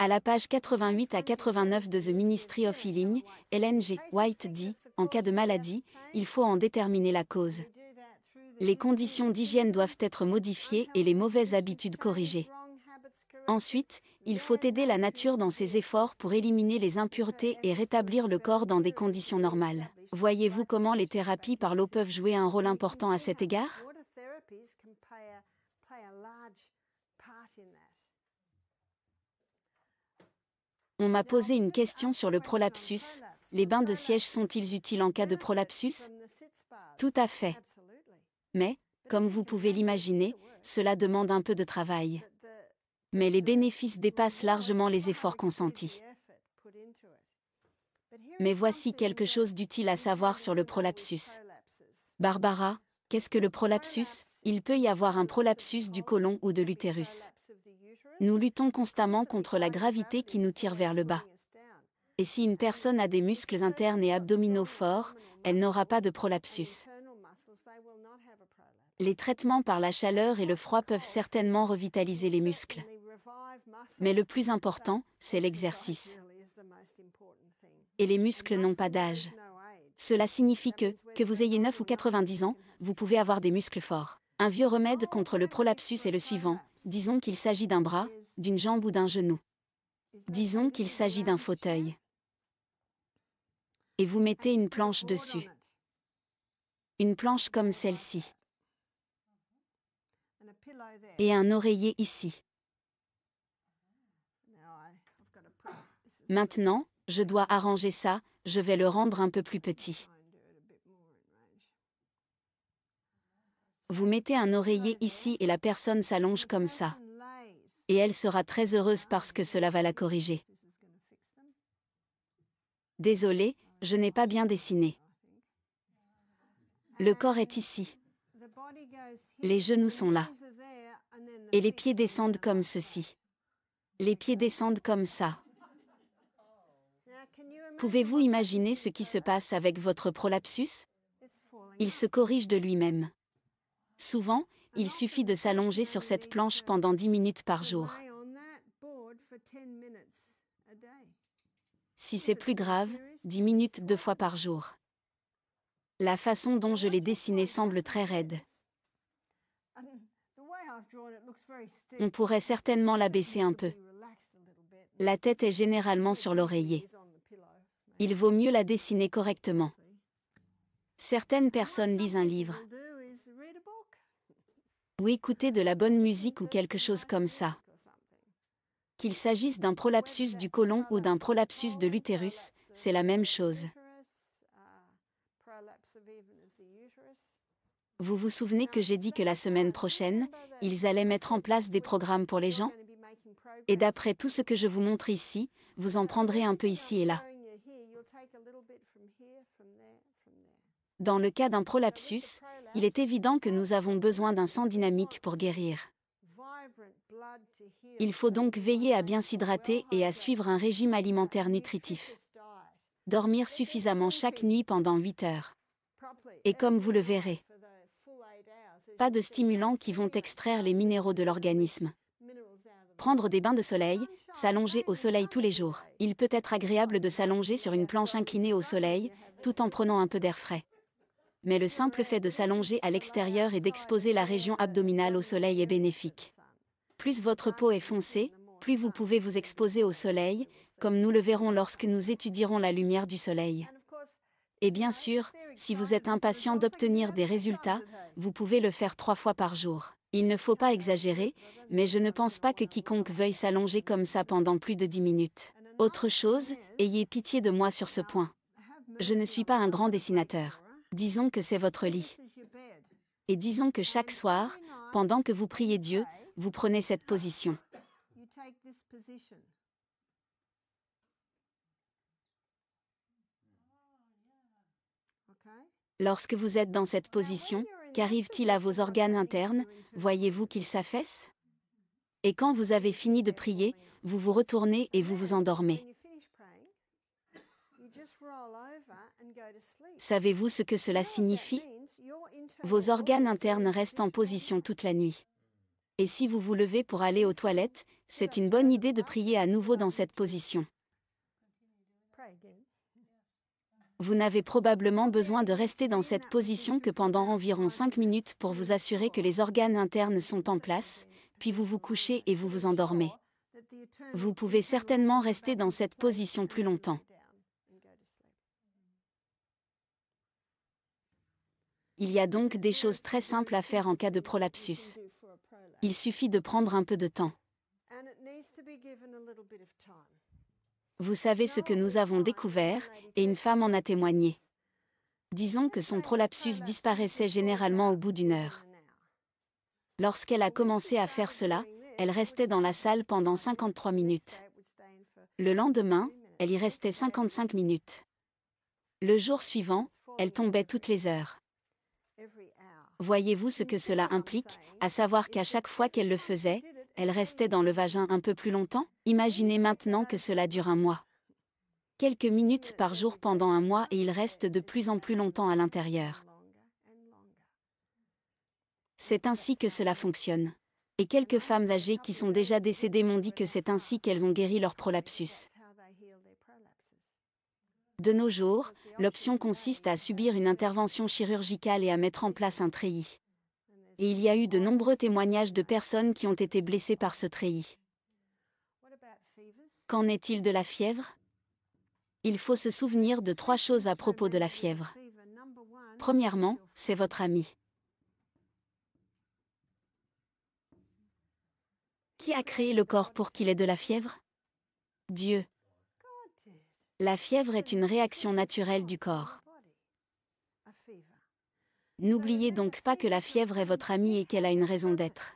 À la page 88 à 89 de The Ministry of Healing, Ellen G. White dit, en cas de maladie, il faut en déterminer la cause. Les conditions d'hygiène doivent être modifiées et les mauvaises habitudes corrigées. Ensuite, il faut aider la nature dans ses efforts pour éliminer les impuretés et rétablir le corps dans des conditions normales. Voyez-vous comment les thérapies par l'eau peuvent jouer un rôle important à cet égard? On m'a posé une question sur le prolapsus. Les bains de siège sont-ils utiles en cas de prolapsus? Tout à fait. Mais, comme vous pouvez l'imaginer, cela demande un peu de travail. Mais les bénéfices dépassent largement les efforts consentis. Mais voici quelque chose d'utile à savoir sur le prolapsus. Barbara, qu'est-ce que le prolapsus? Il peut y avoir un prolapsus du côlon ou de l'utérus. Nous luttons constamment contre la gravité qui nous tire vers le bas. Et si une personne a des muscles internes et abdominaux forts, elle n'aura pas de prolapsus. Les traitements par la chaleur et le froid peuvent certainement revitaliser les muscles. Mais le plus important, c'est l'exercice. Et les muscles n'ont pas d'âge. Cela signifie que vous ayez 9 ou 90 ans, vous pouvez avoir des muscles forts. Un vieux remède contre le prolapsus est le suivant. Disons qu'il s'agit d'un bras, d'une jambe ou d'un genou. Disons qu'il s'agit d'un fauteuil. Et vous mettez une planche dessus. Une planche comme celle-ci. Et un oreiller ici. Maintenant, je dois arranger ça, je vais le rendre un peu plus petit. Vous mettez un oreiller ici et la personne s'allonge comme ça. Et elle sera très heureuse parce que cela va la corriger. Désolé, je n'ai pas bien dessiné. Le corps est ici. Les genoux sont là. Et les pieds descendent comme ceci. Les pieds descendent comme ça. Pouvez-vous imaginer ce qui se passe avec votre prolapsus? Il se corrige de lui-même. Souvent, il suffit de s'allonger sur cette planche pendant 10 minutes par jour. Si c'est plus grave, 10 minutes 2 fois par jour. La façon dont je l'ai dessiné semble très raide. On pourrait certainement la baisser un peu. La tête est généralement sur l'oreiller. Il vaut mieux la dessiner correctement. Certaines personnes lisent un livre. Ou écouter de la bonne musique ou quelque chose comme ça. Qu'il s'agisse d'un prolapsus du côlon ou d'un prolapsus de l'utérus, c'est la même chose. Vous vous souvenez que j'ai dit que la semaine prochaine, ils allaient mettre en place des programmes pour les gens? Et d'après tout ce que je vous montre ici, vous en prendrez un peu ici et là. Dans le cas d'un prolapsus, il est évident que nous avons besoin d'un sang dynamique pour guérir. Il faut donc veiller à bien s'hydrater et à suivre un régime alimentaire nutritif. Dormir suffisamment chaque nuit pendant 8 heures. Et comme vous le verrez, pas de stimulants qui vont extraire les minéraux de l'organisme. Prendre des bains de soleil, s'allonger au soleil tous les jours. Il peut être agréable de s'allonger sur une planche inclinée au soleil, tout en prenant un peu d'air frais. Mais le simple fait de s'allonger à l'extérieur et d'exposer la région abdominale au soleil est bénéfique. Plus votre peau est foncée, plus vous pouvez vous exposer au soleil, comme nous le verrons lorsque nous étudierons la lumière du soleil. Et bien sûr, si vous êtes impatient d'obtenir des résultats, vous pouvez le faire 3 fois par jour. Il ne faut pas exagérer, mais je ne pense pas que quiconque veuille s'allonger comme ça pendant plus de 10 minutes. Autre chose, ayez pitié de moi sur ce point. Je ne suis pas un grand dessinateur. Disons que c'est votre lit. Et disons que chaque soir, pendant que vous priez Dieu, vous prenez cette position. Lorsque vous êtes dans cette position, qu'arrive-t-il à vos organes internes? Voyez-vous qu'ils s'affaissent? Et quand vous avez fini de prier, vous vous retournez et vous vous endormez. Savez-vous ce que cela signifie? Vos organes internes restent en position toute la nuit. Et si vous vous levez pour aller aux toilettes, c'est une bonne idée de prier à nouveau dans cette position. Vous n'avez probablement besoin de rester dans cette position que pendant environ 5 minutes pour vous assurer que les organes internes sont en place, puis vous vous couchez et vous vous endormez. Vous pouvez certainement rester dans cette position plus longtemps. Il y a donc des choses très simples à faire en cas de prolapsus. Il suffit de prendre un peu de temps. Vous savez ce que nous avons découvert, et une femme en a témoigné. Disons que son prolapsus disparaissait généralement au bout d'1 heure. Lorsqu'elle a commencé à faire cela, elle restait dans la salle pendant 53 minutes. Le lendemain, elle y restait 55 minutes. Le jour suivant, elle tombait toutes les heures. Voyez-vous ce que cela implique, à savoir qu'à chaque fois qu'elle le faisait, elle restait dans le vagin un peu plus longtemps? Imaginez maintenant que cela dure 1 mois. Quelques minutes par jour pendant 1 mois et il reste de plus en plus longtemps à l'intérieur. C'est ainsi que cela fonctionne. Et quelques femmes âgées qui sont déjà décédées m'ont dit que c'est ainsi qu'elles ont guéri leur prolapsus. De nos jours, l'option consiste à subir une intervention chirurgicale et à mettre en place un treillis. Et il y a eu de nombreux témoignages de personnes qui ont été blessées par ce treillis. Qu'en est-il de la fièvre? Il faut se souvenir de 3 choses à propos de la fièvre. Premièrement, c'est votre ami. Qui a créé le corps pour qu'il ait de la fièvre? Dieu. La fièvre est une réaction naturelle du corps. N'oubliez donc pas que la fièvre est votre amie et qu'elle a une raison d'être.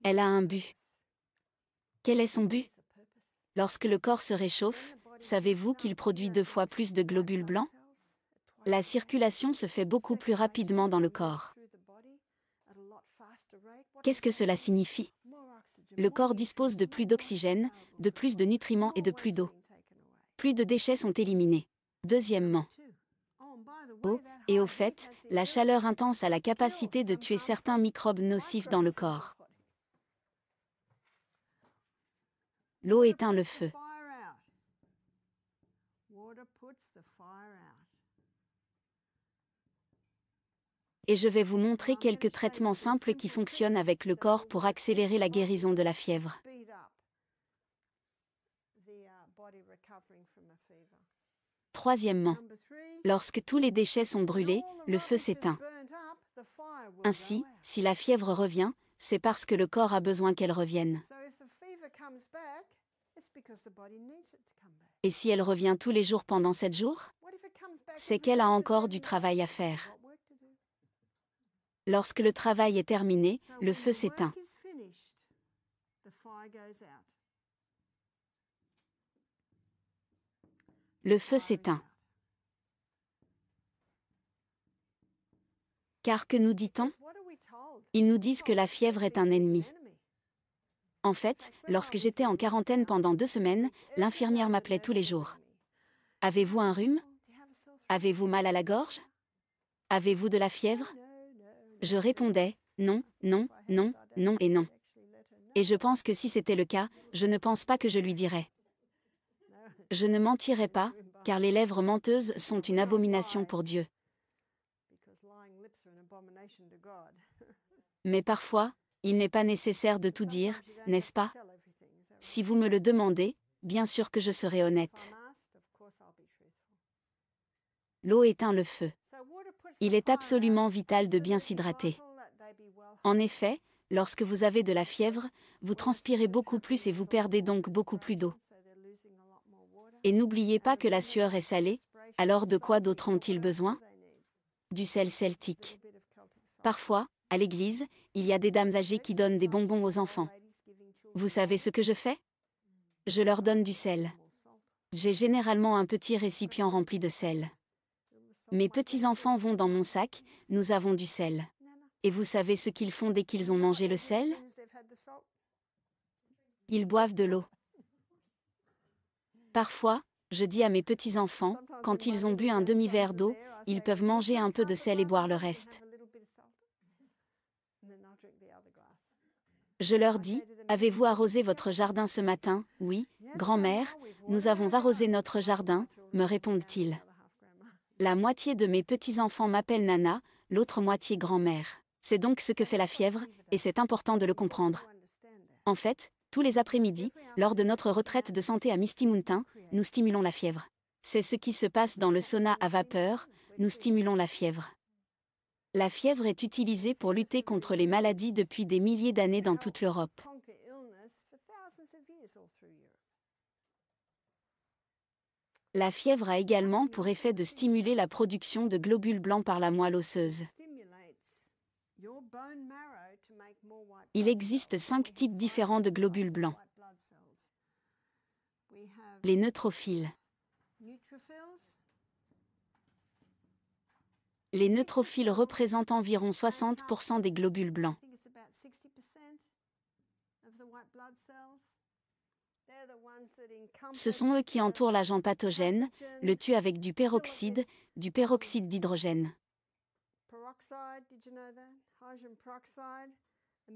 Elle a un but. Quel est son but? Lorsque le corps se réchauffe, savez-vous qu'il produit 2 fois plus de globules blancs? La circulation se fait beaucoup plus rapidement dans le corps. Qu'est-ce que cela signifie? Le corps dispose de plus d'oxygène, de plus de nutriments et de plus d'eau. Plus de déchets sont éliminés. Deuxièmement, et au fait, la chaleur intense a la capacité de tuer certains microbes nocifs dans le corps. L'eau éteint le feu. Et je vais vous montrer quelques traitements simples qui fonctionnent avec le corps pour accélérer la guérison de la fièvre. Troisièmement, lorsque tous les déchets sont brûlés, le feu s'éteint. Ainsi, si la fièvre revient, c'est parce que le corps a besoin qu'elle revienne. Et si elle revient tous les jours pendant 7 jours? C'est qu'elle a encore du travail à faire. Lorsque le travail est terminé, le feu s'éteint. Le feu s'éteint. Car que nous dit-on? Ils nous disent que la fièvre est un ennemi. En fait, lorsque j'étais en quarantaine pendant 2 semaines, l'infirmière m'appelait tous les jours. Avez-vous un rhume? Avez-vous mal à la gorge? Avez-vous de la fièvre? Je répondais, non, non, non, non et non. Et je pense que si c'était le cas, je ne pense pas que je lui dirais. Je ne mentirais pas, car les lèvres menteuses sont une abomination pour Dieu. Mais parfois, il n'est pas nécessaire de tout dire, n'est-ce pas? Si vous me le demandez, bien sûr que je serai honnête. L'eau éteint le feu. Il est absolument vital de bien s'hydrater. En effet, lorsque vous avez de la fièvre, vous transpirez beaucoup plus et vous perdez donc beaucoup plus d'eau. Et n'oubliez pas que la sueur est salée, alors de quoi d'autre ont-ils besoin? Du sel celtique. Parfois, à l'église, il y a des dames âgées qui donnent des bonbons aux enfants. Vous savez ce que je fais? Je leur donne du sel. J'ai généralement un petit récipient rempli de sel. Mes petits-enfants vont dans mon sac, nous avons du sel. Et vous savez ce qu'ils font dès qu'ils ont mangé le sel? Ils boivent de l'eau. Parfois, je dis à mes petits-enfants, quand ils ont bu un demi-verre d'eau, ils peuvent manger un peu de sel et boire le reste. Je leur dis, avez-vous arrosé votre jardin ce matin? Oui, grand-mère, nous avons arrosé notre jardin, me répondent-ils. La moitié de mes petits-enfants m'appellent Nana, l'autre moitié grand-mère. C'est donc ce que fait la fièvre, et c'est important de le comprendre. En fait, tous les après-midi, lors de notre retraite de santé à Misty Mountain, nous stimulons la fièvre. C'est ce qui se passe dans le sauna à vapeur, nous stimulons la fièvre. La fièvre est utilisée pour lutter contre les maladies depuis des milliers d'années dans toute l'Europe. La fièvre a également pour effet de stimuler la production de globules blancs par la moelle osseuse. Il existe 5 types différents de globules blancs. Les neutrophiles. Les neutrophiles représentent environ 60% des globules blancs. Ce sont eux qui entourent l'agent pathogène, le tuent avec du peroxyde d'hydrogène.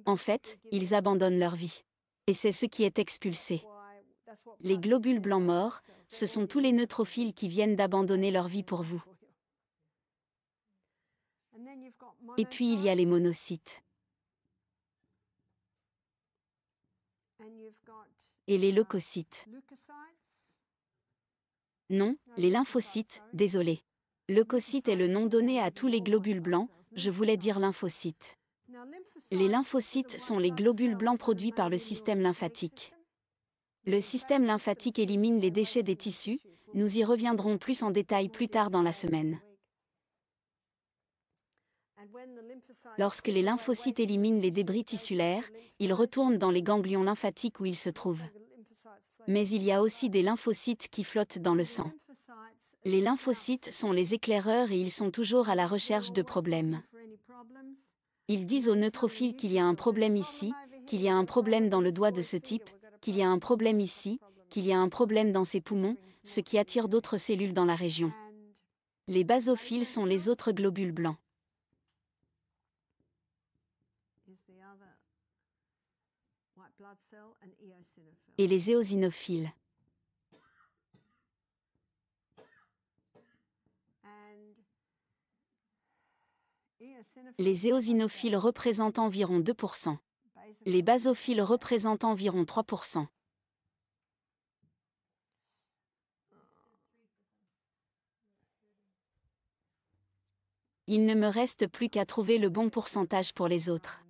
En fait, ils abandonnent leur vie. Et c'est ce qui est expulsé. Les globules blancs morts, ce sont tous les neutrophiles qui viennent d'abandonner leur vie pour vous. Et puis il y a les monocytes. Et les leucocytes. Non, les lymphocytes, désolé. Leucocyte est le nom donné à tous les globules blancs, je voulais dire lymphocytes. Les lymphocytes sont les globules blancs produits par le système lymphatique. Le système lymphatique élimine les déchets des tissus, nous y reviendrons plus en détail plus tard dans la semaine. Lorsque les lymphocytes éliminent les débris tissulaires, ils retournent dans les ganglions lymphatiques où ils se trouvent. Mais il y a aussi des lymphocytes qui flottent dans le sang. Les lymphocytes sont les éclaireurs et ils sont toujours à la recherche de problèmes. Ils disent aux neutrophiles qu'il y a un problème ici, qu'il y a un problème dans le doigt de ce type, qu'il y a un problème ici, qu'il y a un problème dans ses poumons, ce qui attire d'autres cellules dans la région. Les basophiles sont les autres globules blancs. Et les éosinophiles. Les éosinophiles représentent environ 2%. Les basophiles représentent environ 3%. Il ne me reste plus qu'à trouver le bon pourcentage pour les autres.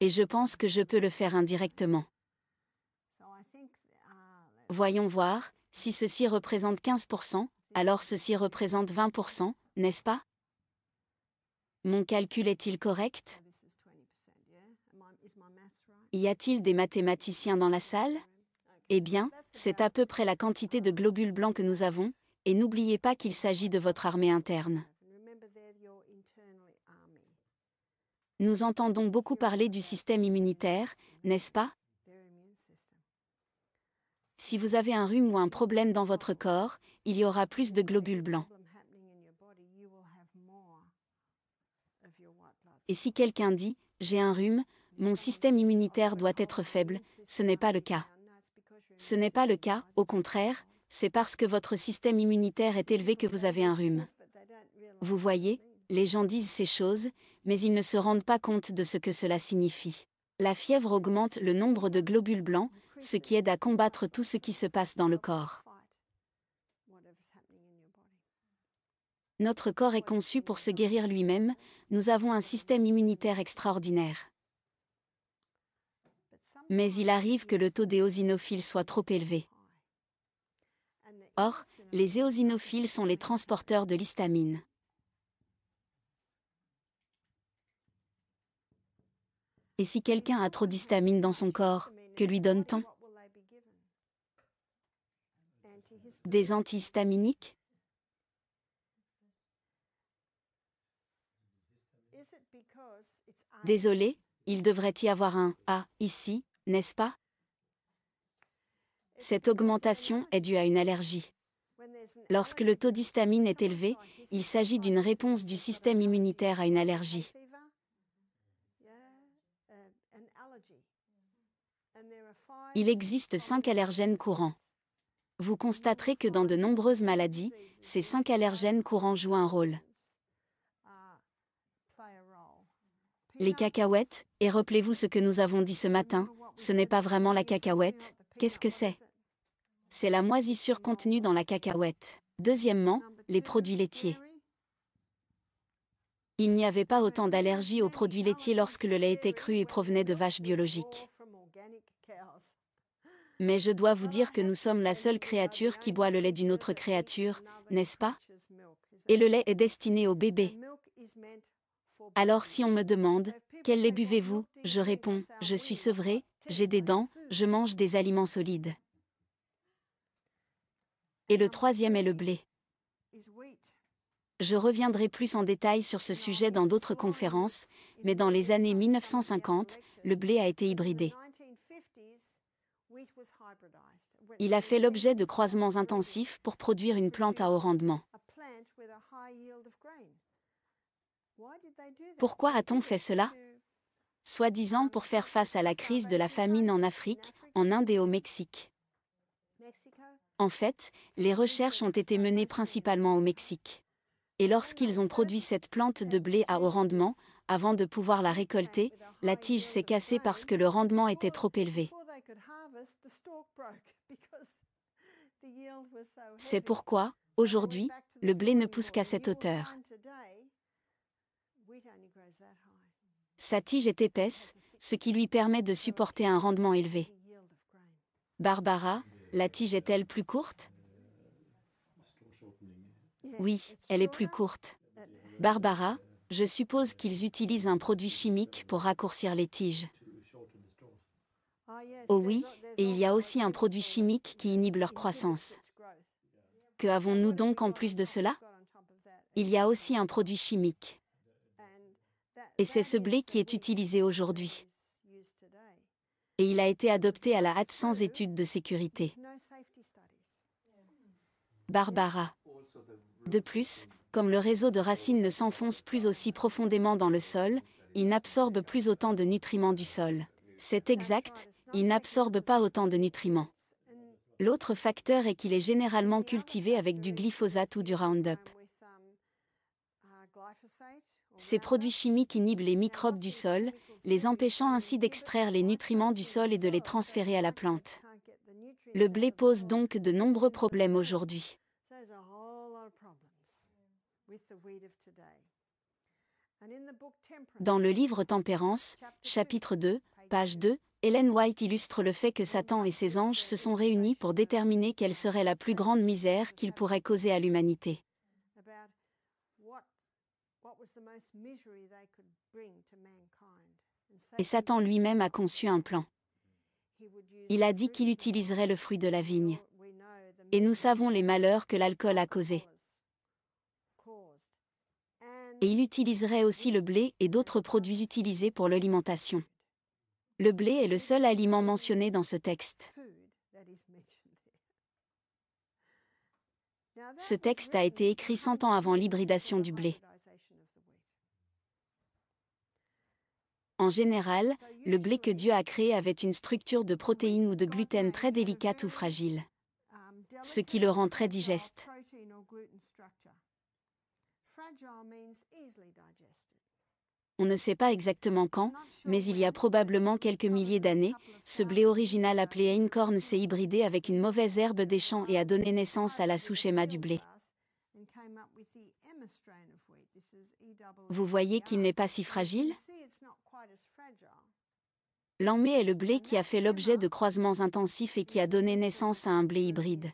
Et je pense que je peux le faire indirectement. Voyons voir, si ceci représente 15%, alors ceci représente 20%, n'est-ce pas? Mon calcul est-il correct? Y a-t-il des mathématiciens dans la salle? Eh bien, c'est à peu près la quantité de globules blancs que nous avons, et n'oubliez pas qu'il s'agit de votre armée interne. Nous entendons beaucoup parler du système immunitaire, n'est-ce pas? Si vous avez un rhume ou un problème dans votre corps, il y aura plus de globules blancs. Et si quelqu'un dit « j'ai un rhume, mon système immunitaire doit être faible », ce n'est pas le cas. Ce n'est pas le cas, au contraire, c'est parce que votre système immunitaire est élevé que vous avez un rhume. Vous voyez, les gens disent ces choses, mais ils ne se rendent pas compte de ce que cela signifie. La fièvre augmente le nombre de globules blancs, ce qui aide à combattre tout ce qui se passe dans le corps. Notre corps est conçu pour se guérir lui-même, nous avons un système immunitaire extraordinaire. Mais il arrive que le taux d'éosinophiles soit trop élevé. Or, les éosinophiles sont les transporteurs de l'histamine. Et si quelqu'un a trop d'histamine dans son corps, que lui donne-t-on? Des antihistaminiques? Désolé, il devrait y avoir un « A » ici, n'est-ce pas? Cette augmentation est due à une allergie. Lorsque le taux d'histamine est élevé, il s'agit d'une réponse du système immunitaire à une allergie. Il existe 5 allergènes courants. Vous constaterez que dans de nombreuses maladies, ces 5 allergènes courants jouent un rôle. Les cacahuètes, et rappelez-vous ce que nous avons dit ce matin, ce n'est pas vraiment la cacahuète, qu'est-ce que c'est? C'est la moisissure contenue dans la cacahuète. Deuxièmement, les produits laitiers. Il n'y avait pas autant d'allergies aux produits laitiers lorsque le lait était cru et provenait de vaches biologiques. Mais je dois vous dire que nous sommes la seule créature qui boit le lait d'une autre créature, n'est-ce pas? Et le lait est destiné aux bébés. Alors si on me demande, quel lait buvez-vous? Je réponds, je suis sevré, j'ai des dents, je mange des aliments solides. Et le troisième est le blé. Je reviendrai plus en détail sur ce sujet dans d'autres conférences, mais dans les années 1950, le blé a été hybridé. Il a fait l'objet de croisements intensifs pour produire une plante à haut rendement. Pourquoi a-t-on fait cela? Soi-disant pour faire face à la crise de la famine en Afrique, en Inde et au Mexique. En fait, les recherches ont été menées principalement au Mexique. Et lorsqu'ils ont produit cette plante de blé à haut rendement, avant de pouvoir la récolter, la tige s'est cassée parce que le rendement était trop élevé. C'est pourquoi, aujourd'hui, le blé ne pousse qu'à cette hauteur. Sa tige est épaisse, ce qui lui permet de supporter un rendement élevé. Barbara, la tige est-elle plus courte? Oui, elle est plus courte. Barbara, je suppose qu'ils utilisent un produit chimique pour raccourcir les tiges. Oh oui, et il y a aussi un produit chimique qui inhibe leur croissance. Que avons-nous donc en plus de cela? Il y a aussi un produit chimique. Et c'est ce blé qui est utilisé aujourd'hui. Et il a été adopté à la hâte sans étude de sécurité. Barbara. De plus, comme le réseau de racines ne s'enfonce plus aussi profondément dans le sol, il n'absorbe plus autant de nutriments du sol. C'est exact, il n'absorbe pas autant de nutriments. L'autre facteur est qu'il est généralement cultivé avec du glyphosate ou du Roundup. Ces produits chimiques inhibent les microbes du sol, les empêchant ainsi d'extraire les nutriments du sol et de les transférer à la plante. Le blé pose donc de nombreux problèmes aujourd'hui. Dans le livre Tempérance, chapitre 2, page 2, Ellen White illustre le fait que Satan et ses anges se sont réunis pour déterminer quelle serait la plus grande misère qu'ils pourraient causer à l'humanité. Et Satan lui-même a conçu un plan. Il a dit qu'il utiliserait le fruit de la vigne. Et nous savons les malheurs que l'alcool a causés. Et il utiliserait aussi le blé et d'autres produits utilisés pour l'alimentation. Le blé est le seul aliment mentionné dans ce texte. Ce texte a été écrit 100 ans avant l'hybridation du blé. En général, le blé que Dieu a créé avait une structure de protéines ou de gluten très délicate ou fragile, ce qui le rend très digeste. On ne sait pas exactement quand, mais il y a probablement quelques milliers d'années, ce blé original appelé einkorn s'est hybridé avec une mauvaise herbe des champs et a donné naissance à la souche Emma du blé. Vous voyez qu'il n'est pas si fragile? L'emmé est le blé qui a fait l'objet de croisements intensifs et qui a donné naissance à un blé hybride.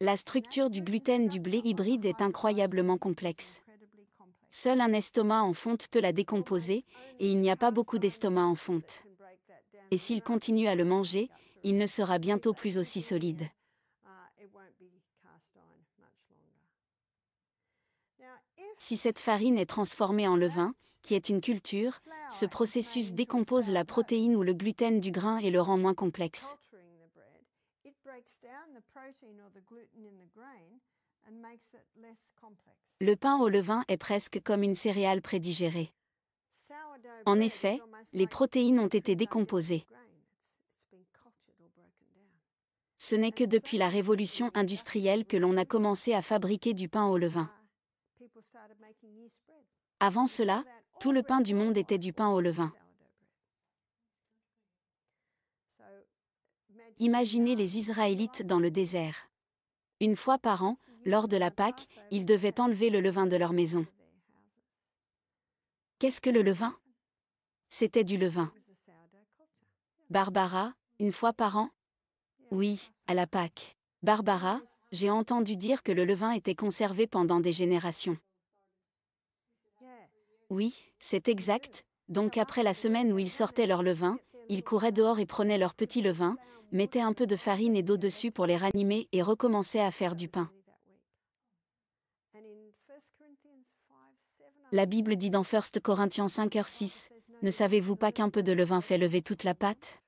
La structure du gluten du blé hybride est incroyablement complexe. Seul un estomac en fonte peut la décomposer, et il n'y a pas beaucoup d'estomac en fonte. Et s'il continue à le manger, il ne sera bientôt plus aussi solide. Si cette farine est transformée en levain, qui est une culture, ce processus décompose la protéine ou le gluten du grain et le rend moins complexe. Le pain au levain est presque comme une céréale prédigérée. En effet, les protéines ont été décomposées. Ce n'est que depuis la révolution industrielle que l'on a commencé à fabriquer du pain au levain. Avant cela, tout le pain du monde était du pain au levain. Imaginez les Israélites dans le désert. Une fois par an, lors de la Pâque, ils devaient enlever le levain de leur maison. Qu'est-ce que le levain? C'était du levain. Barbara, une fois par an? Oui, à la Pâque. Barbara, j'ai entendu dire que le levain était conservé pendant des générations. Oui, c'est exact. Donc après la semaine où ils sortaient leur levain, ils couraient dehors et prenaient leur petit levain, mettaient un peu de farine et d'eau dessus pour les ranimer et recommençaient à faire du pain. La Bible dit dans 1 Corinthiens 5:6, « Ne savez-vous pas qu'un peu de levain fait lever toute la pâte ?»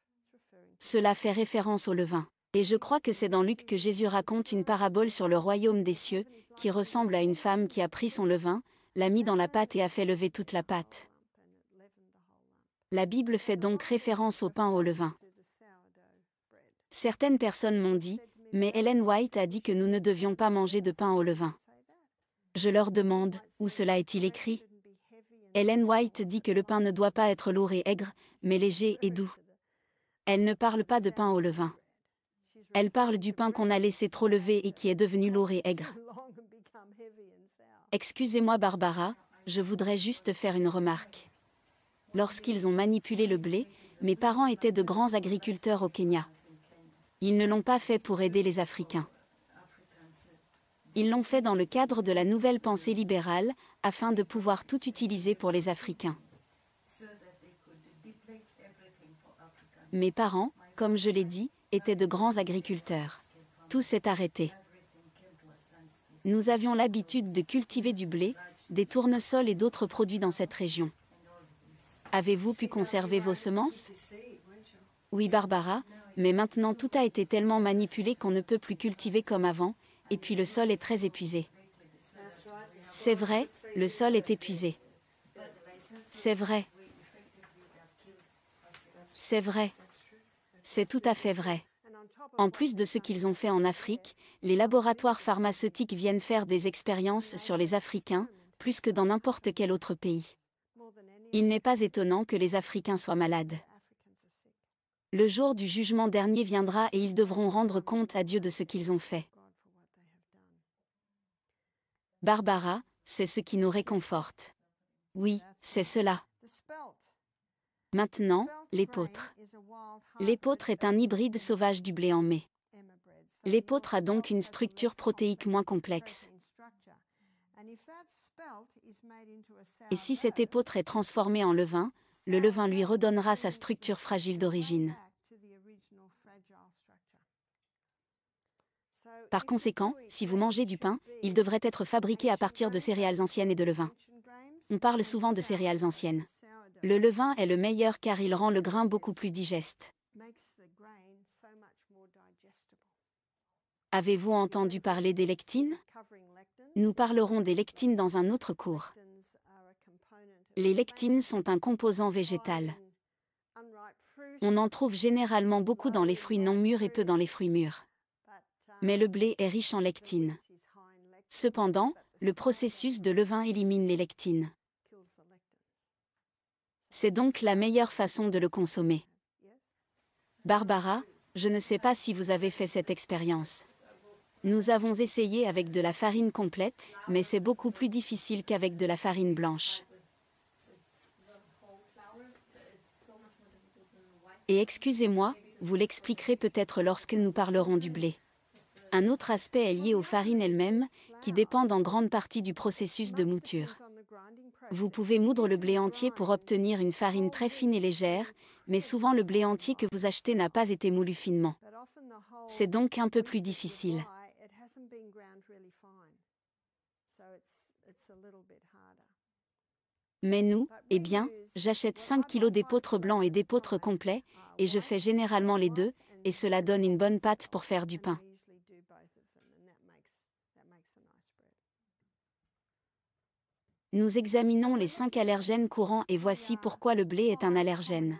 Cela fait référence au levain. Et je crois que c'est dans Luc que Jésus raconte une parabole sur le royaume des cieux, qui ressemble à une femme qui a pris son levain, l'a mis dans la pâte et a fait lever toute la pâte. La Bible fait donc référence au pain au levain. Certaines personnes m'ont dit, mais Ellen White a dit que nous ne devions pas manger de pain au levain. Je leur demande, où cela est-il écrit? Ellen White dit que le pain ne doit pas être lourd et aigre, mais léger et doux. Elle ne parle pas de pain au levain. Elle parle du pain qu'on a laissé trop lever et qui est devenu lourd et aigre. Excusez-moi Barbara, je voudrais juste faire une remarque. Lorsqu'ils ont manipulé le blé, mes parents étaient de grands agriculteurs au Kenya. Ils ne l'ont pas fait pour aider les Africains. Ils l'ont fait dans le cadre de la nouvelle pensée libérale, afin de pouvoir tout utiliser pour les Africains. Mes parents, comme je l'ai dit, étaient de grands agriculteurs. Tout s'est arrêté. Nous avions l'habitude de cultiver du blé, des tournesols et d'autres produits dans cette région. Avez-vous pu conserver vos semences? Oui Barbara, mais maintenant tout a été tellement manipulé qu'on ne peut plus cultiver comme avant, et puis le sol est très épuisé. C'est vrai, le sol est épuisé. C'est vrai. C'est vrai. C'est tout à fait vrai. En plus de ce qu'ils ont fait en Afrique, les laboratoires pharmaceutiques viennent faire des expériences sur les Africains, plus que dans n'importe quel autre pays. Il n'est pas étonnant que les Africains soient malades. Le jour du jugement dernier viendra et ils devront rendre compte à Dieu de ce qu'ils ont fait. Barbara, c'est ce qui nous réconforte. Oui, c'est cela. Maintenant, l'épeautre. L'épeautre est un hybride sauvage du blé en mai. L'épeautre a donc une structure protéique moins complexe. Et si cette épeautre est transformée en levain, le levain lui redonnera sa structure fragile d'origine. Par conséquent, si vous mangez du pain, il devrait être fabriqué à partir de céréales anciennes et de levain. On parle souvent de céréales anciennes. Le levain est le meilleur car il rend le grain beaucoup plus digeste. Avez-vous entendu parler des lectines? Nous parlerons des lectines dans un autre cours. Les lectines sont un composant végétal. On en trouve généralement beaucoup dans les fruits non mûrs et peu dans les fruits mûrs. Mais le blé est riche en lectines. Cependant, le processus de levain élimine les lectines. C'est donc la meilleure façon de le consommer. Barbara, je ne sais pas si vous avez fait cette expérience. Nous avons essayé avec de la farine complète, mais c'est beaucoup plus difficile qu'avec de la farine blanche. Et excusez-moi, vous l'expliquerez peut-être lorsque nous parlerons du blé. Un autre aspect est lié aux farines elles-mêmes, qui dépendent en grande partie du processus de mouture. Vous pouvez moudre le blé entier pour obtenir une farine très fine et légère, mais souvent le blé entier que vous achetez n'a pas été moulu finement. C'est donc un peu plus difficile. Mais nous, eh bien, j'achète 5 kg d'épeautre blanc et d'épeautre complet, et je fais généralement les deux, et cela donne une bonne pâte pour faire du pain. Nous examinons les 5 allergènes courants et voici pourquoi le blé est un allergène.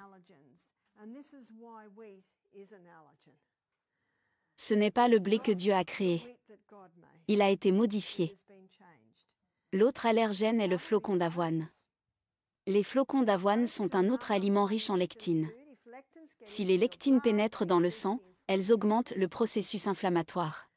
Ce n'est pas le blé que Dieu a créé. Il a été modifié. L'autre allergène est le flocon d'avoine. Les flocons d'avoine sont un autre aliment riche en lectine. Si les lectines pénètrent dans le sang, elles augmentent le processus inflammatoire.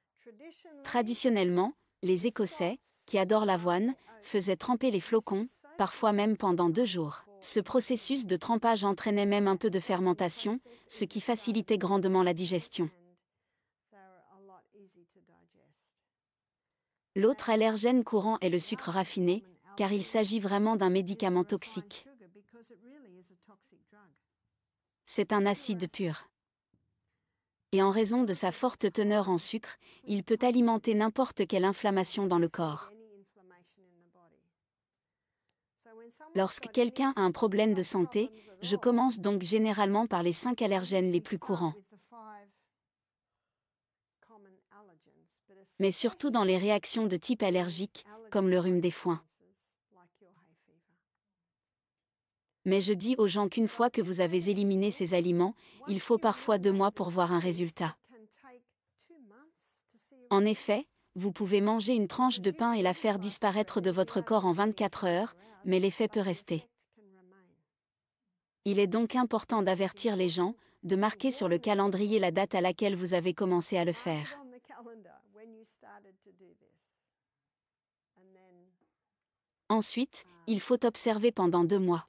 Traditionnellement, les Écossais, qui adorent l'avoine, faisaient tremper les flocons, parfois même pendant 2 jours. Ce processus de trempage entraînait même un peu de fermentation, ce qui facilitait grandement la digestion. L'autre allergène courant est le sucre raffiné, car il s'agit vraiment d'un médicament toxique. C'est un acide pur. Et en raison de sa forte teneur en sucre, il peut alimenter n'importe quelle inflammation dans le corps. Lorsque quelqu'un a un problème de santé, je commence donc généralement par les 5 allergènes les plus courants. Mais surtout dans les réactions de type allergique, comme le rhume des foins. Mais je dis aux gens qu'une fois que vous avez éliminé ces aliments, il faut parfois 2 mois pour voir un résultat. En effet, vous pouvez manger une tranche de pain et la faire disparaître de votre corps en 24 heures, mais l'effet peut rester. Il est donc important d'avertir les gens, de marquer sur le calendrier la date à laquelle vous avez commencé à le faire. Ensuite, il faut observer pendant 2 mois.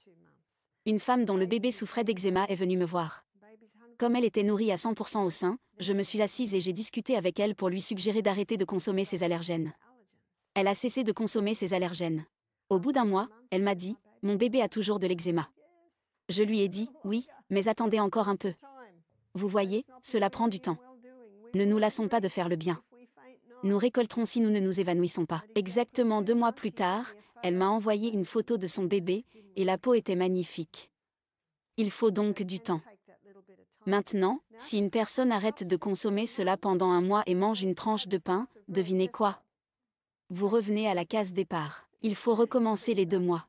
Une femme dont le bébé souffrait d'eczéma est venue me voir. Comme elle était nourrie à 100% au sein, je me suis assise et j'ai discuté avec elle pour lui suggérer d'arrêter de consommer ses allergènes. Elle a cessé de consommer ses allergènes. Au bout d'1 mois, elle m'a dit « Mon bébé a toujours de l'eczéma ». Je lui ai dit « Oui, mais attendez encore un peu. Vous voyez, cela prend du temps. Ne nous lassons pas de faire le bien. Nous récolterons si nous ne nous évanouissons pas. » Exactement 2 mois plus tard, elle m'a envoyé une photo de son bébé, et la peau était magnifique. Il faut donc du temps. Maintenant, si une personne arrête de consommer cela pendant 1 mois et mange une tranche de pain, devinez quoi? Vous revenez à la case départ. Il faut recommencer les 2 mois.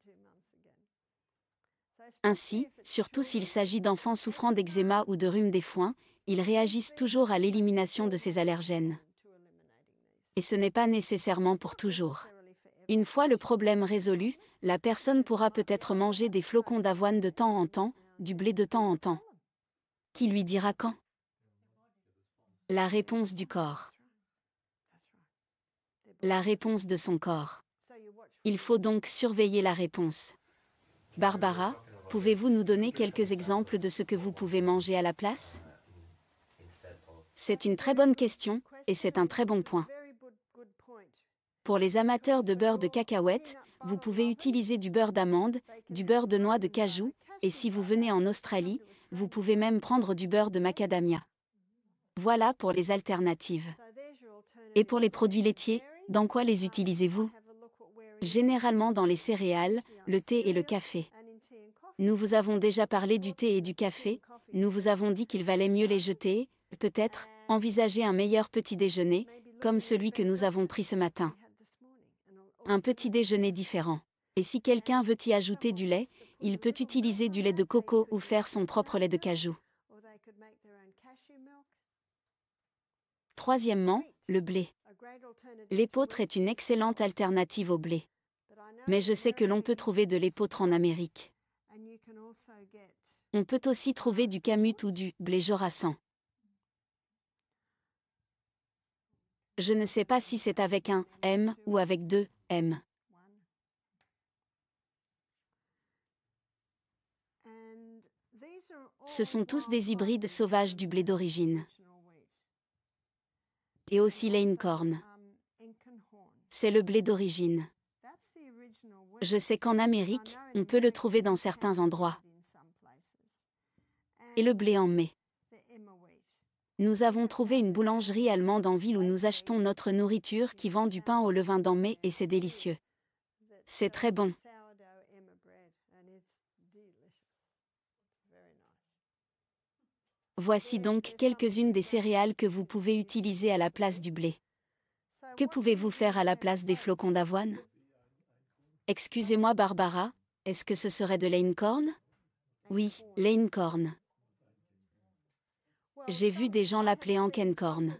Ainsi, surtout s'il s'agit d'enfants souffrant d'eczéma ou de rhume des foins, ils réagissent toujours à l'élimination de ces allergènes. Et ce n'est pas nécessairement pour toujours. Une fois le problème résolu, la personne pourra peut-être manger des flocons d'avoine de temps en temps, du blé de temps en temps. Qui lui dira quand? La réponse du corps. La réponse de son corps. Il faut donc surveiller la réponse. Barbara, pouvez-vous nous donner quelques exemples de ce que vous pouvez manger à la place? C'est une très bonne question, et c'est un très bon point. Pour les amateurs de beurre de cacahuète, vous pouvez utiliser du beurre d'amande, du beurre de noix de cajou, et si vous venez en Australie, vous pouvez même prendre du beurre de macadamia. Voilà pour les alternatives. Et pour les produits laitiers, dans quoi les utilisez-vous? Généralement dans les céréales, le thé et le café. Nous vous avons déjà parlé du thé et du café, nous vous avons dit qu'il valait mieux les jeter, peut-être, envisager un meilleur petit déjeuner, comme celui que nous avons pris ce matin. Un petit déjeuner différent. Et si quelqu'un veut y ajouter du lait, il peut utiliser du lait de coco ou faire son propre lait de cajou. Troisièmement, le blé. L'épeautre est une excellente alternative au blé. Mais je sais que l'on peut trouver de l'épeautre en Amérique. On peut aussi trouver du kamut ou du blé jorassan. Je ne sais pas si c'est avec un M ou avec 2 M. Ce sont tous des hybrides sauvages du blé d'origine. Et aussi l'einkorn. C'est le blé d'origine. Je sais qu'en Amérique, on peut le trouver dans certains endroits. Et le blé en mai. Nous avons trouvé une boulangerie allemande en ville où nous achetons notre nourriture qui vend du pain au levain d'en mai et c'est délicieux. C'est très bon. Voici donc quelques-unes des céréales que vous pouvez utiliser à la place du blé. Que pouvez-vous faire à la place des flocons d'avoine? Excusez-moi Barbara, est-ce que ce serait de l'einkorn? Oui, l'einkorn. J'ai vu des gens l'appeler ankenkorn.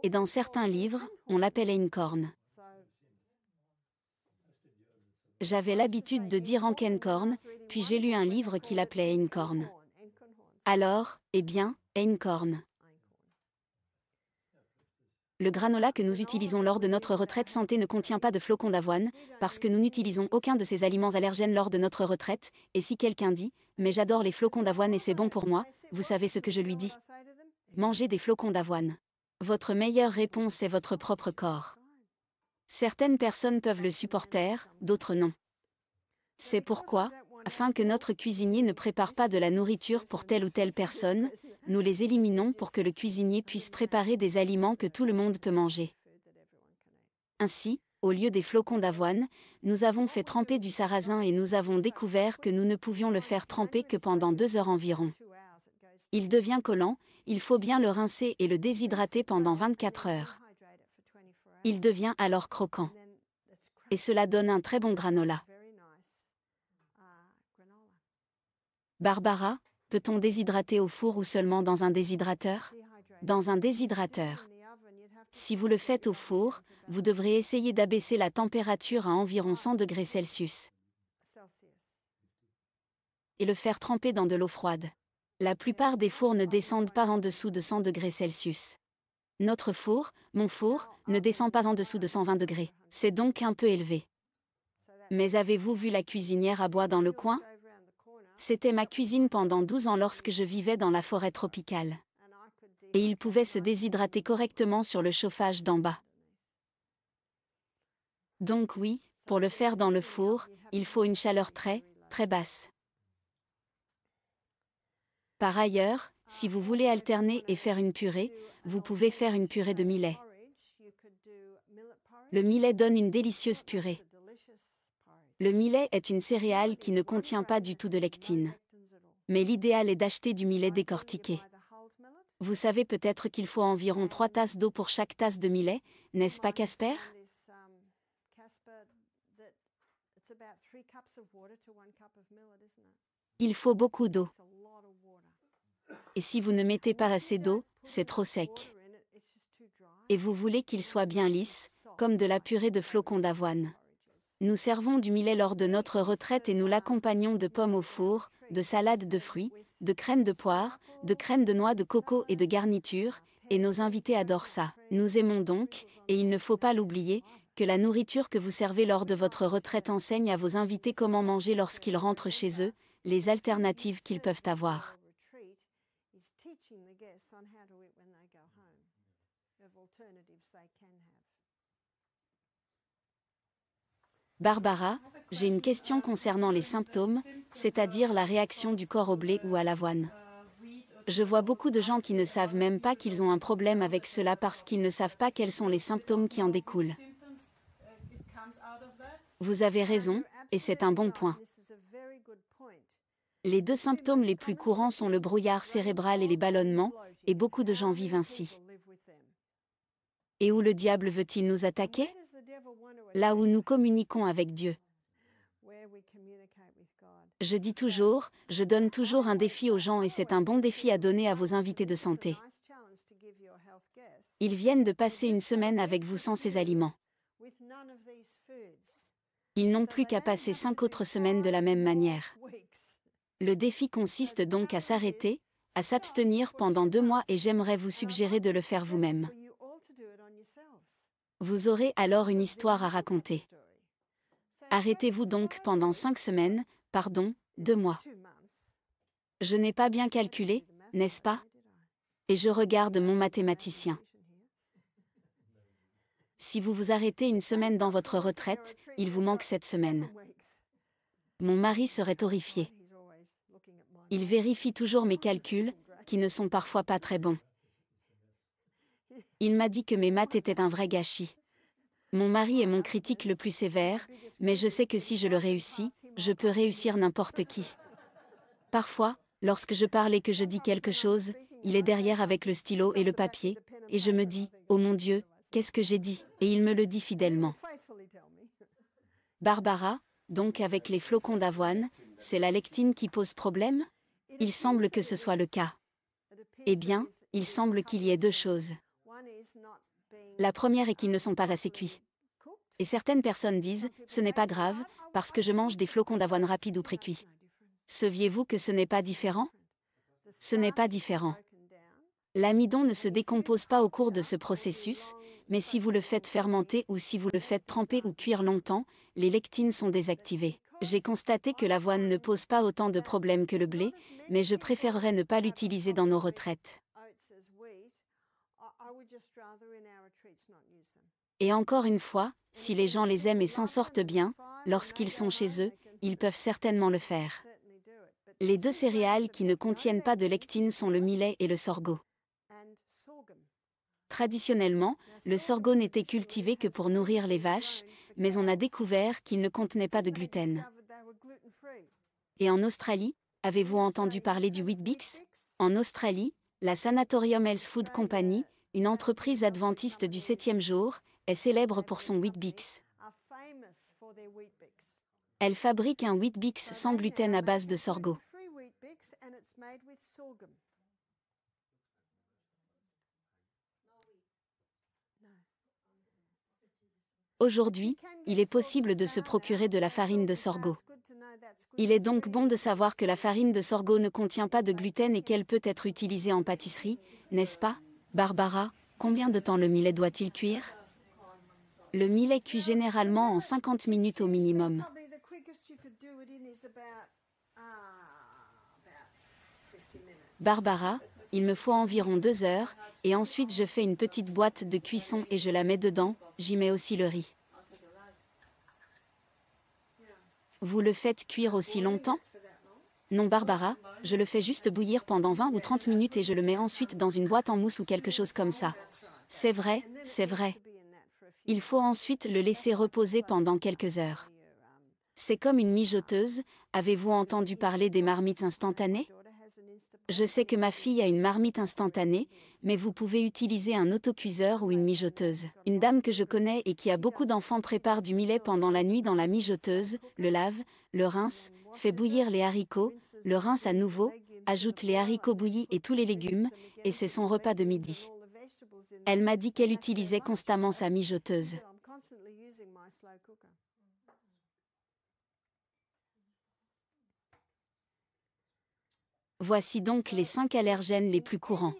Et dans certains livres, on l'appelle einkorn. J'avais l'habitude de dire ankenkorn, puis j'ai lu un livre qui l'appelait einkorn. Alors, eh bien, einkorn. Le granola que nous utilisons lors de notre retraite santé ne contient pas de flocons d'avoine, parce que nous n'utilisons aucun de ces aliments allergènes lors de notre retraite, et si quelqu'un dit « mais j'adore les flocons d'avoine et c'est bon pour moi », vous savez ce que je lui dis? Mangez des flocons d'avoine. Votre meilleure réponse est votre propre corps. Certaines personnes peuvent le supporter, d'autres non. C'est pourquoi, afin que notre cuisinier ne prépare pas de la nourriture pour telle ou telle personne, nous les éliminons pour que le cuisinier puisse préparer des aliments que tout le monde peut manger. Ainsi, au lieu des flocons d'avoine, nous avons fait tremper du sarrasin et nous avons découvert que nous ne pouvions le faire tremper que pendant 2 heures environ. Il devient collant, il faut bien le rincer et le déshydrater pendant 24 heures. Il devient alors croquant. Et cela donne un très bon granola. Barbara, peut-on déshydrater au four ou seulement dans un déshydrateur? Dans un déshydrateur. Si vous le faites au four, vous devrez essayer d'abaisser la température à environ 100 degrés Celsius. Et le faire tremper dans de l'eau froide. La plupart des fours ne descendent pas en dessous de 100 degrés Celsius. Notre four, mon four, ne descend pas en dessous de 120 degrés. C'est donc un peu élevé. Mais avez-vous vu la cuisinière à bois dans le coin? C'était ma cuisine pendant 12 ans lorsque je vivais dans la forêt tropicale. Et il pouvait se déshydrater correctement sur le chauffage d'en bas. Donc oui, pour le faire dans le four, il faut une chaleur très, très basse. Par ailleurs, si vous voulez alterner et faire une purée, vous pouvez faire une purée de millet. Le millet donne une délicieuse purée. Le millet est une céréale qui ne contient pas du tout de lectine. Mais l'idéal est d'acheter du millet décortiqué. Vous savez peut-être qu'il faut environ 3 tasses d'eau pour chaque tasse de millet, n'est-ce pas Casper? Il faut beaucoup d'eau. Et si vous ne mettez pas assez d'eau, c'est trop sec. Et vous voulez qu'il soit bien lisse, comme de la purée de flocons d'avoine. Nous servons du millet lors de notre retraite et nous l'accompagnons de pommes au four, de salades de fruits, de crème de poire, de crème de noix de coco et de garniture, et nos invités adorent ça. Nous aimons donc, et il ne faut pas l'oublier, que la nourriture que vous servez lors de votre retraite enseigne à vos invités comment manger lorsqu'ils rentrent chez eux, les alternatives qu'ils peuvent avoir. Barbara, j'ai une question concernant les symptômes, c'est-à-dire la réaction du corps au blé ou à l'avoine. Je vois beaucoup de gens qui ne savent même pas qu'ils ont un problème avec cela parce qu'ils ne savent pas quels sont les symptômes qui en découlent. Vous avez raison, et c'est un bon point. Les 2 symptômes les plus courants sont le brouillard cérébral et les ballonnements, et beaucoup de gens vivent ainsi. Et où le diable veut-il nous attaquer? Là où nous communiquons avec Dieu. Je dis toujours, je donne toujours un défi aux gens et c'est un bon défi à donner à vos invités de santé. Ils viennent de passer une semaine avec vous sans ces aliments. Ils n'ont plus qu'à passer 5 autres semaines de la même manière. Le défi consiste donc à s'arrêter, à s'abstenir pendant 2 mois et j'aimerais vous suggérer de le faire vous-même. Vous aurez alors une histoire à raconter. Arrêtez-vous donc pendant 2 mois. Je n'ai pas bien calculé, n'est-ce pas? Et je regarde mon mathématicien. Si vous vous arrêtez une semaine dans votre retraite, il vous manque 7 semaines. Mon mari serait horrifié. Il vérifie toujours mes calculs, qui ne sont parfois pas très bons. Il m'a dit que mes maths étaient un vrai gâchis. Mon mari est mon critique le plus sévère, mais je sais que si je le réussis, je peux réussir n'importe qui. Parfois, lorsque je parle et que je dis quelque chose, il est derrière avec le stylo et le papier, et je me dis, oh mon Dieu, qu'est-ce que j'ai dit? Et il me le dit fidèlement. Barbara, donc avec les flocons d'avoine, c'est la lectine qui pose problème? Il semble que ce soit le cas. Eh bien, il semble qu'il y ait deux choses. La première est qu'ils ne sont pas assez cuits. Et certaines personnes disent, ce n'est pas grave, parce que je mange des flocons d'avoine rapides ou précuits. Saviez-vous que ce n'est pas différent? Ce n'est pas différent. L'amidon ne se décompose pas au cours de ce processus, mais si vous le faites fermenter ou si vous le faites tremper ou cuire longtemps, les lectines sont désactivées. J'ai constaté que l'avoine ne pose pas autant de problèmes que le blé, mais je préférerais ne pas l'utiliser dans nos retraites. Et encore une fois, si les gens les aiment et s'en sortent bien, lorsqu'ils sont chez eux, ils peuvent certainement le faire. Les deux céréales qui ne contiennent pas de lectine sont le millet et le sorgho. Traditionnellement, le sorgho n'était cultivé que pour nourrir les vaches, mais on a découvert qu'il ne contenait pas de gluten. Et en Australie, avez-vous entendu parler du Weet-Bix? En Australie, la Sanatorium Health Food Company, une entreprise adventiste du 7e jour, est célèbre pour son Weet-Bix. Elle fabrique un Weet-Bix sans gluten à base de sorgho. Aujourd'hui, il est possible de se procurer de la farine de sorgho. Il est donc bon de savoir que la farine de sorgho ne contient pas de gluten et qu'elle peut être utilisée en pâtisserie, n'est-ce pas? Barbara, combien de temps le millet doit-il cuire? Le millet cuit généralement en 50 minutes au minimum. Barbara, il me faut environ 2 heures, et ensuite je fais une petite boîte de cuisson et je la mets dedans, j'y mets aussi le riz. Vous le faites cuire aussi longtemps? Non Barbara, je le fais juste bouillir pendant 20 ou 30 minutes et je le mets ensuite dans une boîte en mousse ou quelque chose comme ça. C'est vrai, c'est vrai. Il faut ensuite le laisser reposer pendant quelques heures. C'est comme une mijoteuse, avez-vous entendu parler des marmites instantanées? Je sais que ma fille a une marmite instantanée, mais vous pouvez utiliser un autocuiseur ou une mijoteuse. Une dame que je connais et qui a beaucoup d'enfants prépare du millet pendant la nuit dans la mijoteuse, le lave, le rince, fait bouillir les haricots, le rince à nouveau, ajoute les haricots bouillis et tous les légumes, et c'est son repas de midi. Elle m'a dit qu'elle utilisait constamment sa mijoteuse. Voici donc les 5 allergènes les plus courants.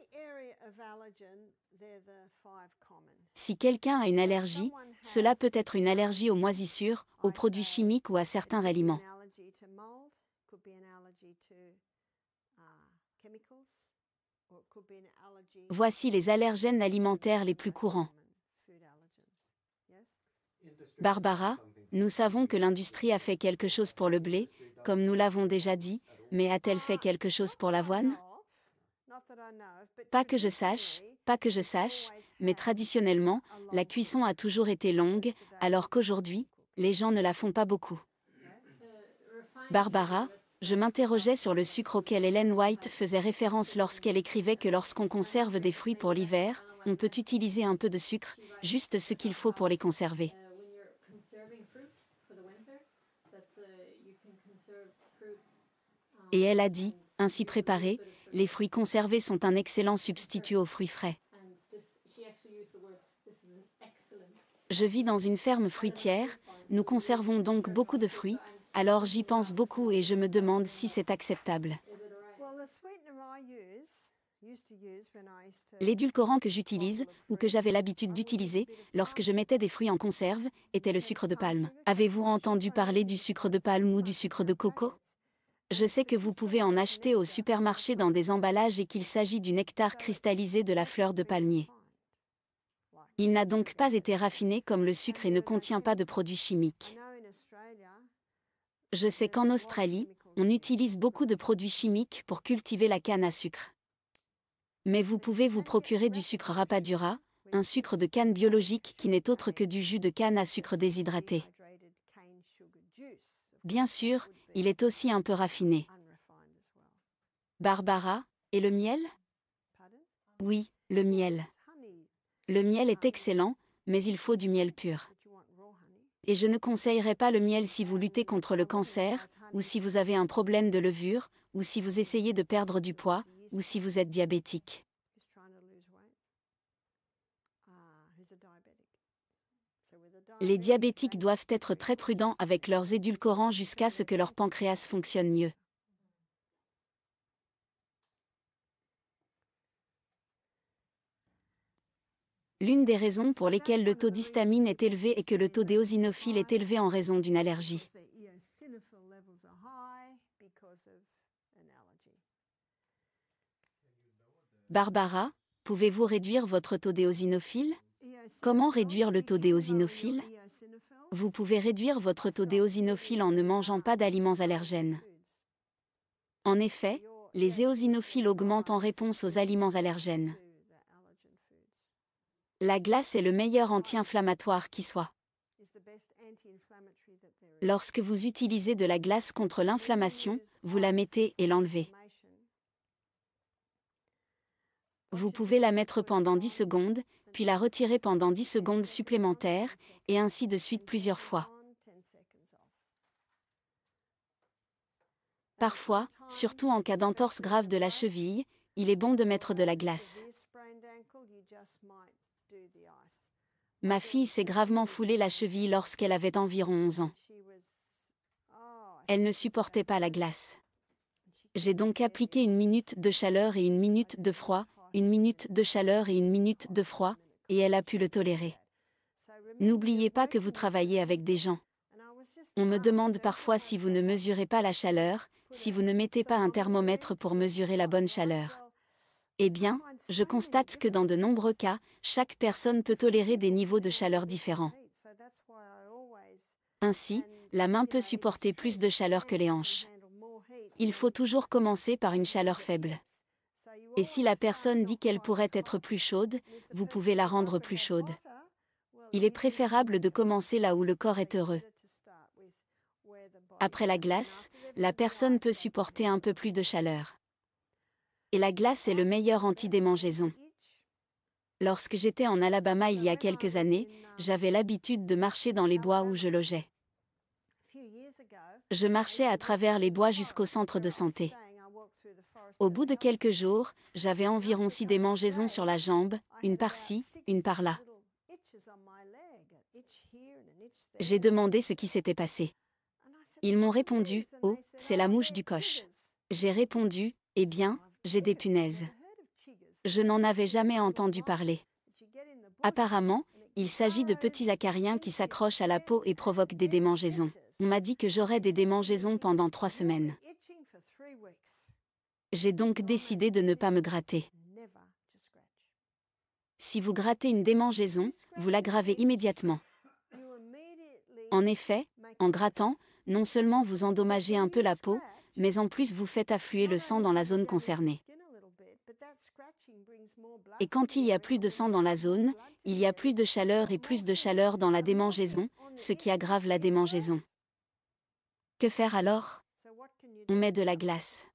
Si quelqu'un a une allergie, cela peut être une allergie aux moisissures, aux produits chimiques ou à certains aliments. Voici les allergènes alimentaires les plus courants. Barbara, nous savons que l'industrie a fait quelque chose pour le blé, comme nous l'avons déjà dit, mais a-t-elle fait quelque chose pour l'avoine? Pas que je sache, mais traditionnellement, la cuisson a toujours été longue, alors qu'aujourd'hui, les gens ne la font pas beaucoup. Barbara, je m'interrogeais sur le sucre auquel Ellen White faisait référence lorsqu'elle écrivait que lorsqu'on conserve des fruits pour l'hiver, on peut utiliser un peu de sucre, juste ce qu'il faut pour les conserver. Et elle a dit, ainsi préparés, les fruits conservés sont un excellent substitut aux fruits frais. Je vis dans une ferme fruitière, nous conservons donc beaucoup de fruits, alors j'y pense beaucoup et je me demande si c'est acceptable. L'édulcorant que j'utilise, ou que j'avais l'habitude d'utiliser, lorsque je mettais des fruits en conserve, était le sucre de palme. Avez-vous entendu parler du sucre de palme ou du sucre de coco? Je sais que vous pouvez en acheter au supermarché dans des emballages et qu'il s'agit du nectar cristallisé de la fleur de palmier. Il n'a donc pas été raffiné comme le sucre et ne contient pas de produits chimiques. Je sais qu'en Australie, on utilise beaucoup de produits chimiques pour cultiver la canne à sucre. Mais vous pouvez vous procurer du sucre rapadura, un sucre de canne biologique qui n'est autre que du jus de canne à sucre déshydraté. Bien sûr, il est aussi un peu raffiné. Barbara, et le miel? Oui, le miel. Le miel est excellent, mais il faut du miel pur. Et je ne conseillerais pas le miel si vous luttez contre le cancer, ou si vous avez un problème de levure, ou si vous essayez de perdre du poids, ou si vous êtes diabétique. Les diabétiques doivent être très prudents avec leurs édulcorants jusqu'à ce que leur pancréas fonctionne mieux. L'une des raisons pour lesquelles le taux d'histamine est élevé est que le taux d'éosinophile est élevé en raison d'une allergie. Barbara, pouvez-vous réduire votre taux d'éosinophile? Comment réduire le taux d'éosinophile? Vous pouvez réduire votre taux d'éosinophile en ne mangeant pas d'aliments allergènes. En effet, les éosinophiles augmentent en réponse aux aliments allergènes. La glace est le meilleur anti-inflammatoire qui soit. Lorsque vous utilisez de la glace contre l'inflammation, vous la mettez et l'enlevez. Vous pouvez la mettre pendant 10 secondes, puis la retirer pendant 10 secondes supplémentaires, et ainsi de suite plusieurs fois. Parfois, surtout en cas d'entorse grave de la cheville, il est bon de mettre de la glace. Ma fille s'est gravement foulée la cheville lorsqu'elle avait environ 11 ans. Elle ne supportait pas la glace. J'ai donc appliqué 1 minute de chaleur et 1 minute de froid, 1 minute de chaleur et 1 minute de froid, et elle a pu le tolérer. N'oubliez pas que vous travaillez avec des gens. On me demande parfois si vous ne mesurez pas la chaleur, si vous ne mettez pas un thermomètre pour mesurer la bonne chaleur. Eh bien, je constate que dans de nombreux cas, chaque personne peut tolérer des niveaux de chaleur différents. Ainsi, la main peut supporter plus de chaleur que les hanches. Il faut toujours commencer par une chaleur faible. Et si la personne dit qu'elle pourrait être plus chaude, vous pouvez la rendre plus chaude. Il est préférable de commencer là où le corps est heureux. Après la glace, la personne peut supporter un peu plus de chaleur. Et la glace est le meilleur anti-démangeaison. Lorsque j'étais en Alabama il y a quelques années, j'avais l'habitude de marcher dans les bois où je logeais. Je marchais à travers les bois jusqu'au centre de santé. Au bout de quelques jours, j'avais environ 6 démangeaisons sur la jambe, une par-ci, une par-là. J'ai demandé ce qui s'était passé. Ils m'ont répondu, « Oh, c'est la mouche du coche. » J'ai répondu, « Eh bien, j'ai des punaises. » Je n'en avais jamais entendu parler. Apparemment, il s'agit de petits acariens qui s'accrochent à la peau et provoquent des démangeaisons. On m'a dit que j'aurais des démangeaisons pendant 3 semaines. J'ai donc décidé de ne pas me gratter. Si vous grattez une démangeaison, vous l'aggravez immédiatement. En effet, en grattant, non seulement vous endommagez un peu la peau, mais en plus vous faites affluer le sang dans la zone concernée. Et quand il y a plus de sang dans la zone, il y a plus de chaleur et plus de chaleur dans la démangeaison, ce qui aggrave la démangeaison. Que faire alors? On met de la glace.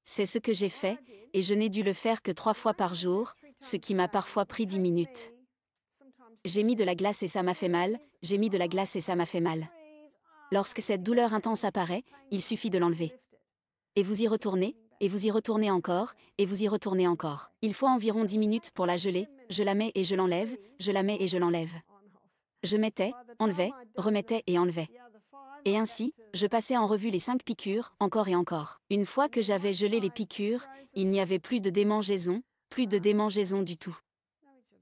C'est ce que j'ai fait, et je n'ai dû le faire que 3 fois par jour, ce qui m'a parfois pris 10 minutes. J'ai mis de la glace et ça m'a fait mal, j'ai mis de la glace et ça m'a fait mal. Lorsque cette douleur intense apparaît, il suffit de l'enlever. Et vous y retournez, et vous y retournez encore, et vous y retournez encore. Il faut environ 10 minutes pour la geler, je la mets et je l'enlève, je la mets et je l'enlève. Je mettais, enlevais, remettais et enlevais. Et ainsi, je passais en revue les 5 piqûres, encore et encore. Une fois que j'avais gelé les piqûres, il n'y avait plus de démangeaison du tout.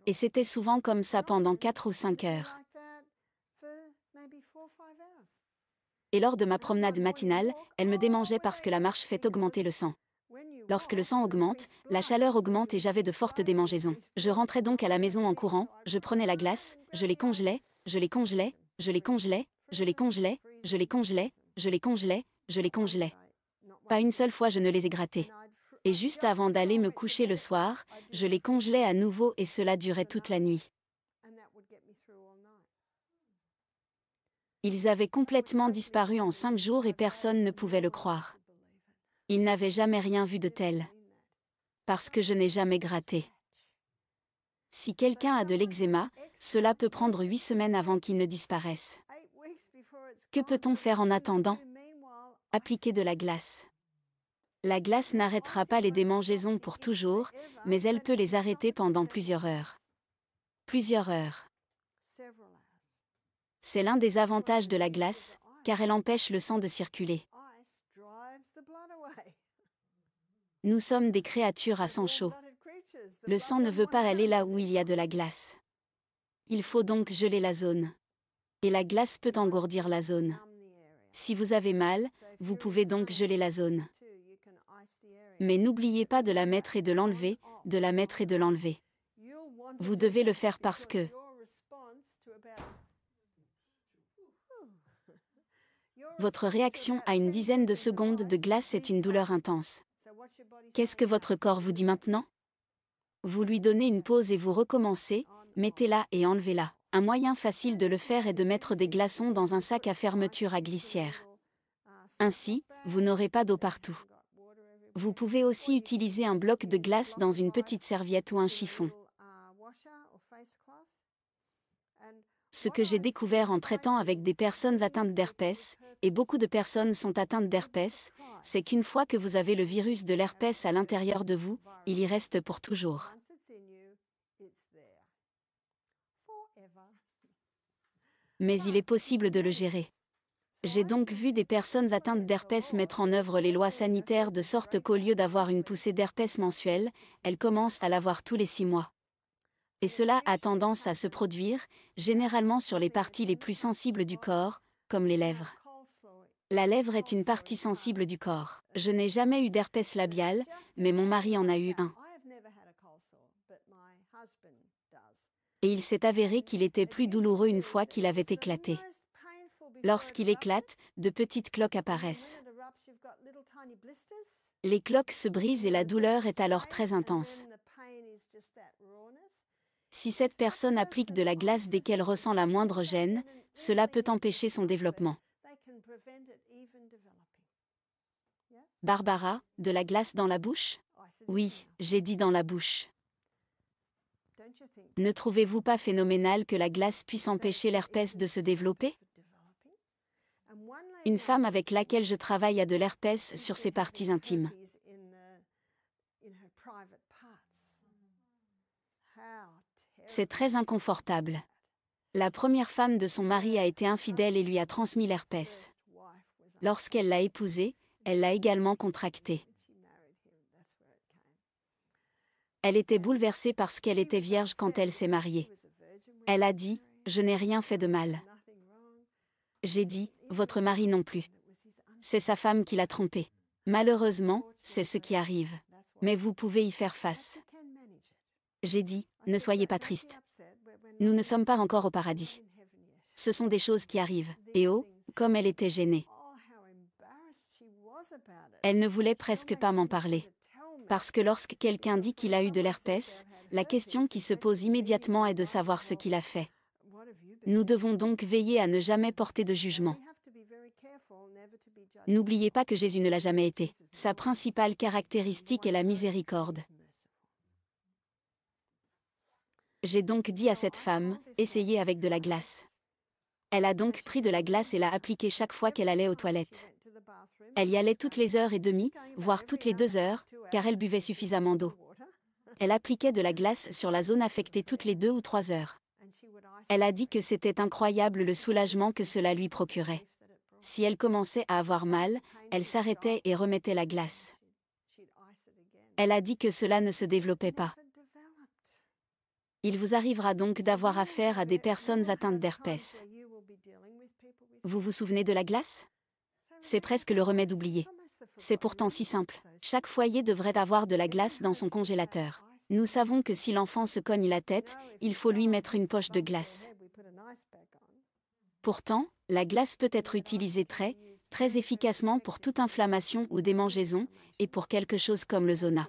Et c'était souvent comme ça pendant 4 ou 5 heures. Et lors de ma promenade matinale, elle me démangeait parce que la marche fait augmenter le sang. Lorsque le sang augmente, la chaleur augmente et j'avais de fortes démangeaisons. Je rentrais donc à la maison en courant, je prenais la glace, je les congelais, je les congelais, je les congelais, je les congelais, je les congelais, je les congelais, je les congelais. Pas une seule fois je ne les ai grattés. Et juste avant d'aller me coucher le soir, je les congelais à nouveau et cela durait toute la nuit. Ils avaient complètement disparu en 5 jours et personne ne pouvait le croire. Ils n'avaient jamais rien vu de tel. Parce que je n'ai jamais gratté. Si quelqu'un a de l'eczéma, cela peut prendre 8 semaines avant qu'il ne disparaisse. Que peut-on faire en attendant? Appliquer de la glace. La glace n'arrêtera pas les démangeaisons pour toujours, mais elle peut les arrêter pendant plusieurs heures. Plusieurs heures. C'est l'un des avantages de la glace, car elle empêche le sang de circuler. Nous sommes des créatures à sang chaud. Le sang ne veut pas aller là où il y a de la glace. Il faut donc geler la zone. Et la glace peut engourdir la zone. Si vous avez mal, vous pouvez donc geler la zone. Mais n'oubliez pas de la mettre et de l'enlever, de la mettre et de l'enlever. Vous devez le faire parce que votre réaction à une dizaine de secondes de glace est une douleur intense. Qu'est-ce que votre corps vous dit maintenant? Vous lui donnez une pause et vous recommencez, mettez-la et enlevez-la. Un moyen facile de le faire est de mettre des glaçons dans un sac à fermeture à glissière. Ainsi, vous n'aurez pas d'eau partout. Vous pouvez aussi utiliser un bloc de glace dans une petite serviette ou un chiffon. Ce que j'ai découvert en traitant avec des personnes atteintes d'herpès, et beaucoup de personnes sont atteintes d'herpès, c'est qu'une fois que vous avez le virus de l'herpès à l'intérieur de vous, il y reste pour toujours. Mais il est possible de le gérer. J'ai donc vu des personnes atteintes d'herpès mettre en œuvre les lois sanitaires de sorte qu'au lieu d'avoir une poussée d'herpès mensuelle, elles commencent à l'avoir tous les 6 mois. Et cela a tendance à se produire, généralement sur les parties les plus sensibles du corps, comme les lèvres. La lèvre est une partie sensible du corps. Je n'ai jamais eu d'herpès labial, mais mon mari en a eu un. Et il s'est avéré qu'il était plus douloureux une fois qu'il avait éclaté. Lorsqu'il éclate, de petites cloques apparaissent. Les cloques se brisent et la douleur est alors très intense. Si cette personne applique de la glace dès qu'elle ressent la moindre gêne, cela peut empêcher son développement. Barbara, de la glace dans la bouche? Oui, j'ai dit dans la bouche. Ne trouvez-vous pas phénoménal que la glace puisse empêcher l'herpès de se développer? Une femme avec laquelle je travaille a de l'herpès sur ses parties intimes. C'est très inconfortable. La première femme de son mari a été infidèle et lui a transmis l'herpès. Lorsqu'elle l'a épousé, elle l'a également contracté. Elle était bouleversée parce qu'elle était vierge quand elle s'est mariée. Elle a dit, « Je n'ai rien fait de mal. » J'ai dit, « Votre mari non plus. C'est sa femme qui l'a trompé. » Malheureusement, c'est ce qui arrive. Mais vous pouvez y faire face. J'ai dit, « Ne soyez pas triste. Nous ne sommes pas encore au paradis. Ce sont des choses qui arrivent. » Et oh, comme elle était gênée. Elle ne voulait presque pas m'en parler. Parce que lorsque quelqu'un dit qu'il a eu de l'herpès, la question qui se pose immédiatement est de savoir ce qu'il a fait. Nous devons donc veiller à ne jamais porter de jugement. N'oubliez pas que Jésus ne l'a jamais été. Sa principale caractéristique est la miséricorde. J'ai donc dit à cette femme, essayez avec de la glace. Elle a donc pris de la glace et l'a appliquée chaque fois qu'elle allait aux toilettes. Elle y allait toutes les heures et demie, voire toutes les 2 heures, car elle buvait suffisamment d'eau. Elle appliquait de la glace sur la zone affectée toutes les 2 ou 3 heures. Elle a dit que c'était incroyable le soulagement que cela lui procurait. Si elle commençait à avoir mal, elle s'arrêtait et remettait la glace. Elle a dit que cela ne se développait pas. Il vous arrivera donc d'avoir affaire à des personnes atteintes d'herpès. Vous vous souvenez de la glace? C'est presque le remède oublié. C'est pourtant si simple. Chaque foyer devrait avoir de la glace dans son congélateur. Nous savons que si l'enfant se cogne la tête, il faut lui mettre une poche de glace. Pourtant, la glace peut être utilisée très efficacement pour toute inflammation ou démangeaison, et pour quelque chose comme le zona.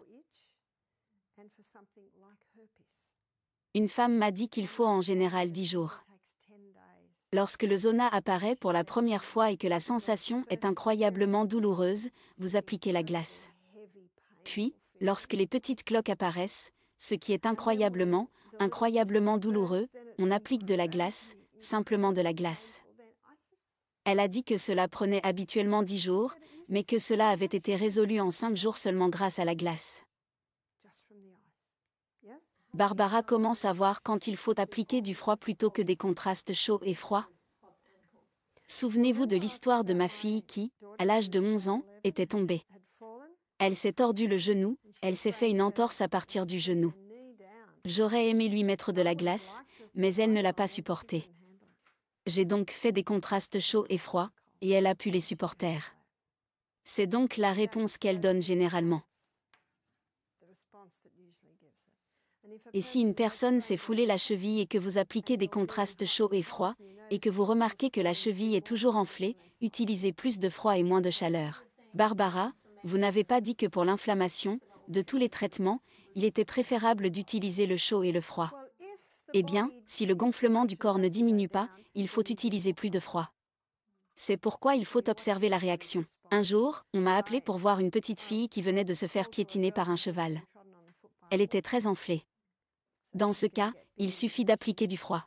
Une femme m'a dit qu'il faut en général 10 jours. Lorsque le zona apparaît pour la première fois et que la sensation est incroyablement douloureuse, vous appliquez la glace. Puis, lorsque les petites cloques apparaissent, ce qui est incroyablement douloureux, on applique de la glace, simplement de la glace. Elle a dit que cela prenait habituellement 10 jours, mais que cela avait été résolu en 5 jours seulement grâce à la glace. Barbara commence à voir quand il faut appliquer du froid plutôt que des contrastes chauds et froids. Souvenez-vous de l'histoire de ma fille qui, à l'âge de 11 ans, était tombée. Elle s'est tordu le genou, elle s'est fait une entorse à partir du genou. J'aurais aimé lui mettre de la glace, mais elle ne l'a pas supporté. J'ai donc fait des contrastes chauds et froids, et elle a pu les supporter. C'est donc la réponse qu'elle donne généralement. Et si une personne s'est foulée la cheville et que vous appliquez des contrastes chauds et froids, et que vous remarquez que la cheville est toujours enflée, utilisez plus de froid et moins de chaleur. Barbara, vous n'avez pas dit que pour l'inflammation, de tous les traitements, il était préférable d'utiliser le chaud et le froid. Eh bien, si le gonflement du corps ne diminue pas, il faut utiliser plus de froid. C'est pourquoi il faut observer la réaction. Un jour, on m'a appelé pour voir une petite fille qui venait de se faire piétiner par un cheval. Elle était très enflée. Dans ce cas, il suffit d'appliquer du froid.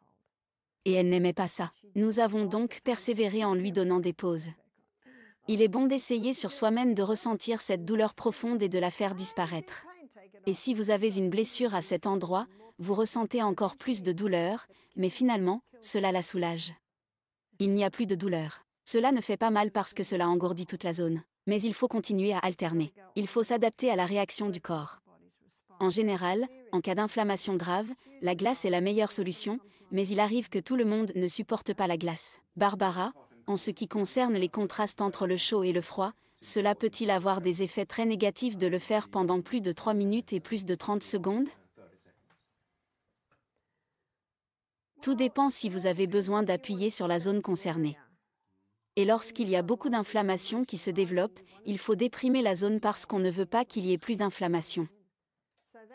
Et elle n'aimait pas ça. Nous avons donc persévéré en lui donnant des pauses. Il est bon d'essayer sur soi-même de ressentir cette douleur profonde et de la faire disparaître. Et si vous avez une blessure à cet endroit, vous ressentez encore plus de douleur, mais finalement, cela la soulage. Il n'y a plus de douleur. Cela ne fait pas mal parce que cela engourdit toute la zone. Mais il faut continuer à alterner. Il faut s'adapter à la réaction du corps. En général, en cas d'inflammation grave, la glace est la meilleure solution, mais il arrive que tout le monde ne supporte pas la glace. Barbara, en ce qui concerne les contrastes entre le chaud et le froid, cela peut-il avoir des effets très négatifs de le faire pendant plus de 3 minutes et plus de 30 secondes? Tout dépend si vous avez besoin d'appuyer sur la zone concernée. Et lorsqu'il y a beaucoup d'inflammation qui se développe, il faut déprimer la zone parce qu'on ne veut pas qu'il y ait plus d'inflammation.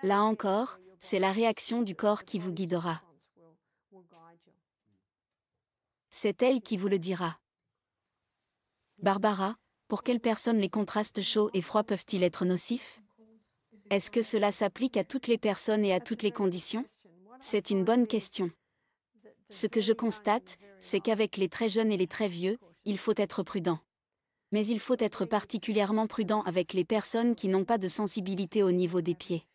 Là encore, c'est la réaction du corps qui vous guidera. C'est elle qui vous le dira. Barbara, pour quelles personnes les contrastes chauds et froids peuvent-ils être nocifs? Est-ce que cela s'applique à toutes les personnes et à toutes les conditions? C'est une bonne question. Ce que je constate, c'est qu'avec les très jeunes et les très vieux, il faut être prudent. Mais il faut être particulièrement prudent avec les personnes qui n'ont pas de sensibilité au niveau des pieds.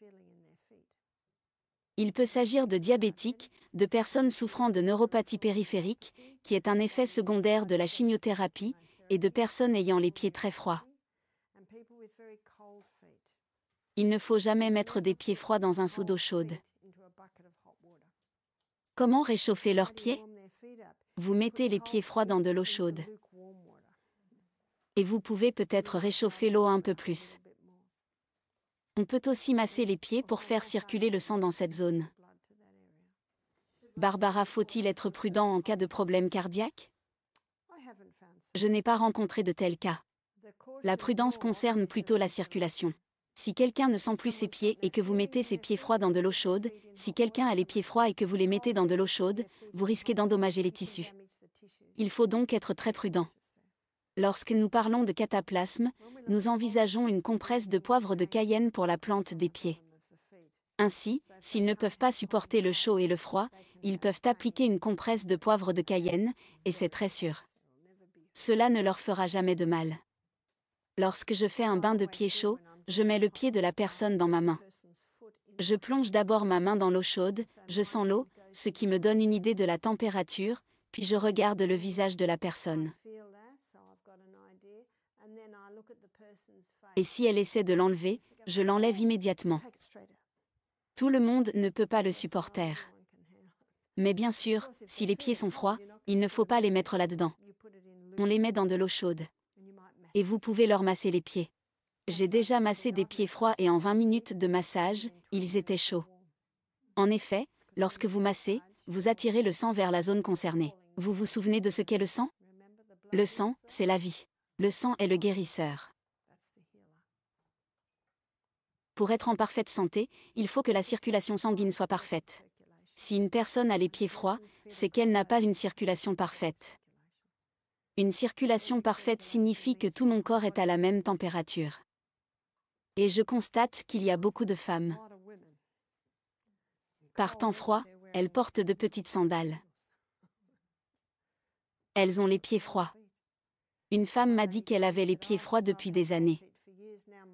Il peut s'agir de diabétiques, de personnes souffrant de neuropathie périphérique, qui est un effet secondaire de la chimiothérapie, et de personnes ayant les pieds très froids. Il ne faut jamais mettre des pieds froids dans un seau d'eau chaude. Comment réchauffer leurs pieds? Vous mettez les pieds froids dans de l'eau chaude. Et vous pouvez peut-être réchauffer l'eau un peu plus. On peut aussi masser les pieds pour faire circuler le sang dans cette zone. Barbara, faut-il être prudent en cas de problème cardiaque? Je n'ai pas rencontré de tel cas. La prudence concerne plutôt la circulation. Si quelqu'un ne sent plus ses pieds et que vous mettez ses pieds froids dans de l'eau chaude, si quelqu'un a les pieds froids et que vous les mettez dans de l'eau chaude, vous risquez d'endommager les tissus. Il faut donc être très prudent. Lorsque nous parlons de cataplasme, nous envisageons une compresse de poivre de Cayenne pour la plante des pieds. Ainsi, s'ils ne peuvent pas supporter le chaud et le froid, ils peuvent appliquer une compresse de poivre de Cayenne, et c'est très sûr. Cela ne leur fera jamais de mal. Lorsque je fais un bain de pieds chaud, je mets le pied de la personne dans ma main. Je plonge d'abord ma main dans l'eau chaude, je sens l'eau, ce qui me donne une idée de la température, puis je regarde le visage de la personne. Et si elle essaie de l'enlever, je l'enlève immédiatement. Tout le monde ne peut pas le supporter. Mais bien sûr, si les pieds sont froids, il ne faut pas les mettre là-dedans. On les met dans de l'eau chaude. Et vous pouvez leur masser les pieds. J'ai déjà massé des pieds froids et en 20 minutes de massage, ils étaient chauds. En effet, lorsque vous massez, vous attirez le sang vers la zone concernée. Vous vous souvenez de ce qu'est le sang? Le sang, c'est la vie. Le sang est le guérisseur. Pour être en parfaite santé, il faut que la circulation sanguine soit parfaite. Si une personne a les pieds froids, c'est qu'elle n'a pas une circulation parfaite. Une circulation parfaite signifie que tout mon corps est à la même température. Et je constate qu'il y a beaucoup de femmes. Par temps froid, elles portent de petites sandales. Elles ont les pieds froids. Une femme m'a dit qu'elle avait les pieds froids depuis des années.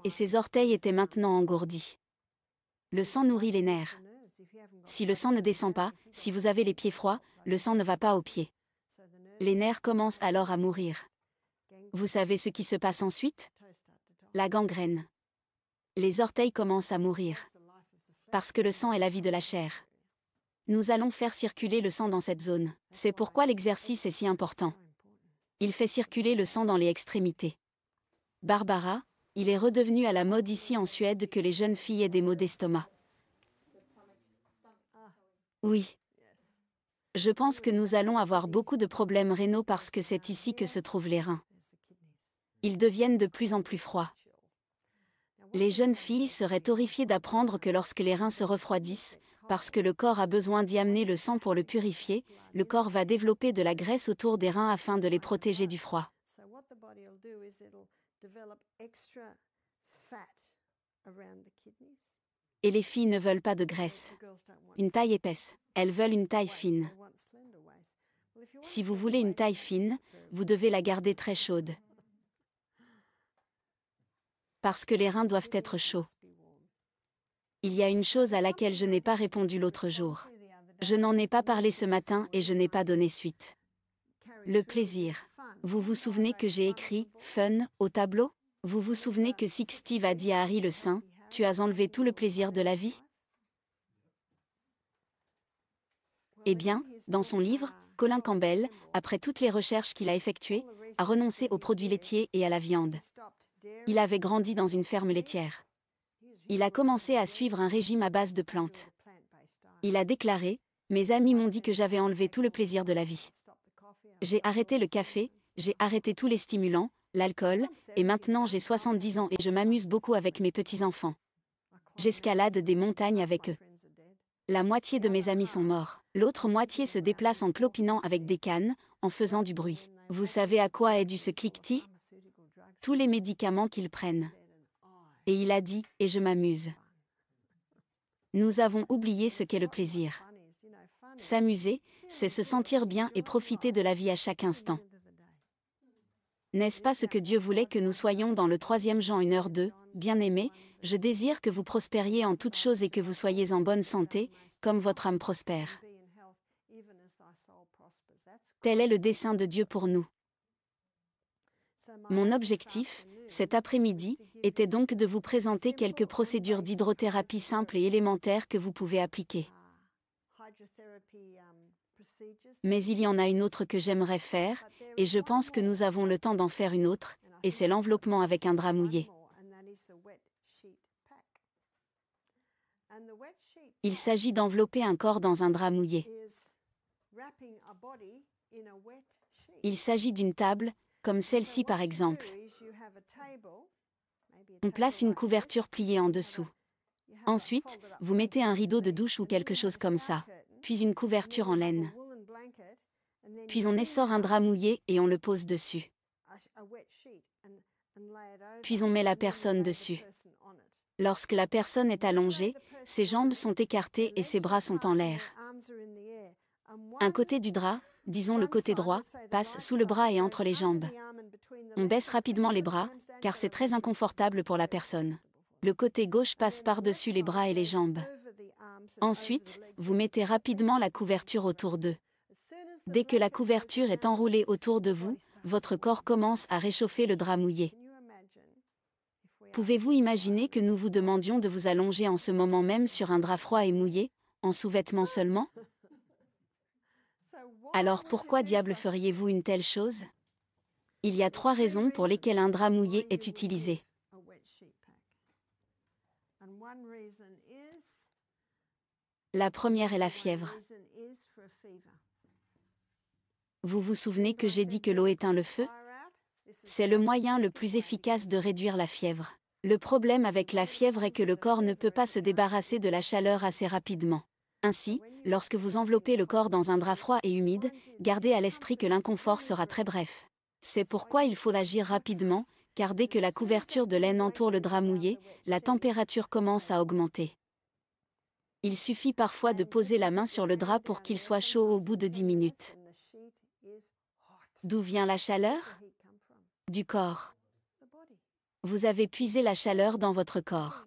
Et ses orteils étaient maintenant engourdis. Le sang nourrit les nerfs. Si le sang ne descend pas, si vous avez les pieds froids, le sang ne va pas aux pieds. Les nerfs commencent alors à mourir. Vous savez ce qui se passe ensuite? La gangrène. Les orteils commencent à mourir. Parce que le sang est la vie de la chair. Nous allons faire circuler le sang dans cette zone. C'est pourquoi l'exercice est si important. Il fait circuler le sang dans les extrémités. Barbara, il est redevenu à la mode ici en Suède que les jeunes filles aient des maux d'estomac. Oui. Je pense que nous allons avoir beaucoup de problèmes rénaux parce que c'est ici que se trouvent les reins. Ils deviennent de plus en plus froids. Les jeunes filles seraient horrifiées d'apprendre que lorsque les reins se refroidissent, parce que le corps a besoin d'y amener le sang pour le purifier, le corps va développer de la graisse autour des reins afin de les protéger du froid. Et les filles ne veulent pas de graisse. Une taille épaisse. Elles veulent une taille fine. Si vous voulez une taille fine, vous devez la garder très chaude. Parce que les reins doivent être chauds. Il y a une chose à laquelle je n'ai pas répondu l'autre jour. Je n'en ai pas parlé ce matin et je n'ai pas donné suite. Le plaisir. Vous vous souvenez que j'ai écrit « fun » au tableau? Vous vous souvenez que si Steve a dit à Harry le saint, « tu as enlevé tout le plaisir de la vie » ? Eh bien, dans son livre, Colin Campbell, après toutes les recherches qu'il a effectuées, a renoncé aux produits laitiers et à la viande. Il avait grandi dans une ferme laitière. Il a commencé à suivre un régime à base de plantes. Il a déclaré « Mes amis m'ont dit que j'avais enlevé tout le plaisir de la vie. J'ai arrêté le café, j'ai arrêté tous les stimulants, l'alcool, et maintenant j'ai 70 ans et je m'amuse beaucoup avec mes petits-enfants. J'escalade des montagnes avec eux. La moitié de mes amis sont morts. L'autre moitié se déplace en clopinant avec des cannes, en faisant du bruit. Vous savez à quoi est dû ce cliquetis? Tous les médicaments qu'ils prennent. Et il a dit « et je m'amuse ». Nous avons oublié ce qu'est le plaisir. S'amuser, c'est se sentir bien et profiter de la vie à chaque instant. N'est-ce pas ce que Dieu voulait que nous soyons dans le 3 Jean 1h2, bien-aimés, je désire que vous prospériez en toutes choses et que vous soyez en bonne santé, comme votre âme prospère. Tel est le dessein de Dieu pour nous. Mon objectif, cet après-midi, était donc de vous présenter quelques procédures d'hydrothérapie simples et élémentaires que vous pouvez appliquer. Mais il y en a une autre que j'aimerais faire, et je pense que nous avons le temps d'en faire une autre, et c'est l'enveloppement avec un drap mouillé. Il s'agit d'envelopper un corps dans un drap mouillé. Il s'agit d'une table, comme celle-ci par exemple. On place une couverture pliée en dessous. Ensuite, vous mettez un rideau de douche ou quelque chose comme ça, puis une couverture en laine. Puis on essore un drap mouillé et on le pose dessus. Puis on met la personne dessus. Lorsque la personne est allongée, ses jambes sont écartées et ses bras sont en l'air. Un côté du drap, disons le côté droit, passe sous le bras et entre les jambes. On baisse rapidement les bras, car c'est très inconfortable pour la personne. Le côté gauche passe par-dessus les bras et les jambes. Ensuite, vous mettez rapidement la couverture autour d'eux. Dès que la couverture est enroulée autour de vous, votre corps commence à réchauffer le drap mouillé. Pouvez-vous imaginer que nous vous demandions de vous allonger en ce moment même sur un drap froid et mouillé, en sous-vêtements seulement? Alors pourquoi diable feriez-vous une telle chose? Il y a 3 raisons pour lesquelles un drap mouillé est utilisé. La première est la fièvre. Vous vous souvenez que j'ai dit que l'eau éteint le feu? C'est le moyen le plus efficace de réduire la fièvre. Le problème avec la fièvre est que le corps ne peut pas se débarrasser de la chaleur assez rapidement. Ainsi, lorsque vous enveloppez le corps dans un drap froid et humide, gardez à l'esprit que l'inconfort sera très bref. C'est pourquoi il faut agir rapidement, car dès que la couverture de laine entoure le drap mouillé, la température commence à augmenter. Il suffit parfois de poser la main sur le drap pour qu'il soit chaud au bout de 10 minutes. D'où vient la chaleur? du corps. Vous avez puisé la chaleur dans votre corps.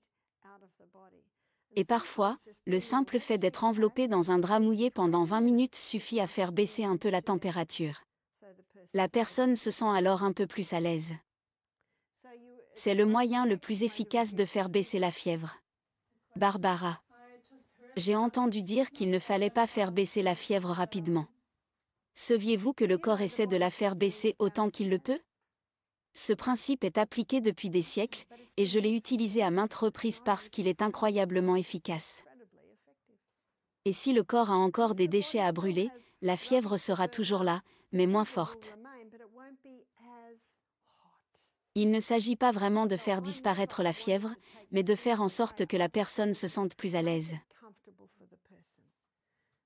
Et parfois, le simple fait d'être enveloppé dans un drap mouillé pendant 20 minutes suffit à faire baisser un peu la température. La personne se sent alors un peu plus à l'aise. C'est le moyen le plus efficace de faire baisser la fièvre. Barbara. J'ai entendu dire qu'il ne fallait pas faire baisser la fièvre rapidement. Saviez-vous que le corps essaie de la faire baisser autant qu'il le peut? Ce principe est appliqué depuis des siècles, et je l'ai utilisé à maintes reprises parce qu'il est incroyablement efficace. Et si le corps a encore des déchets à brûler, la fièvre sera toujours là, mais moins forte. Il ne s'agit pas vraiment de faire disparaître la fièvre, mais de faire en sorte que la personne se sente plus à l'aise.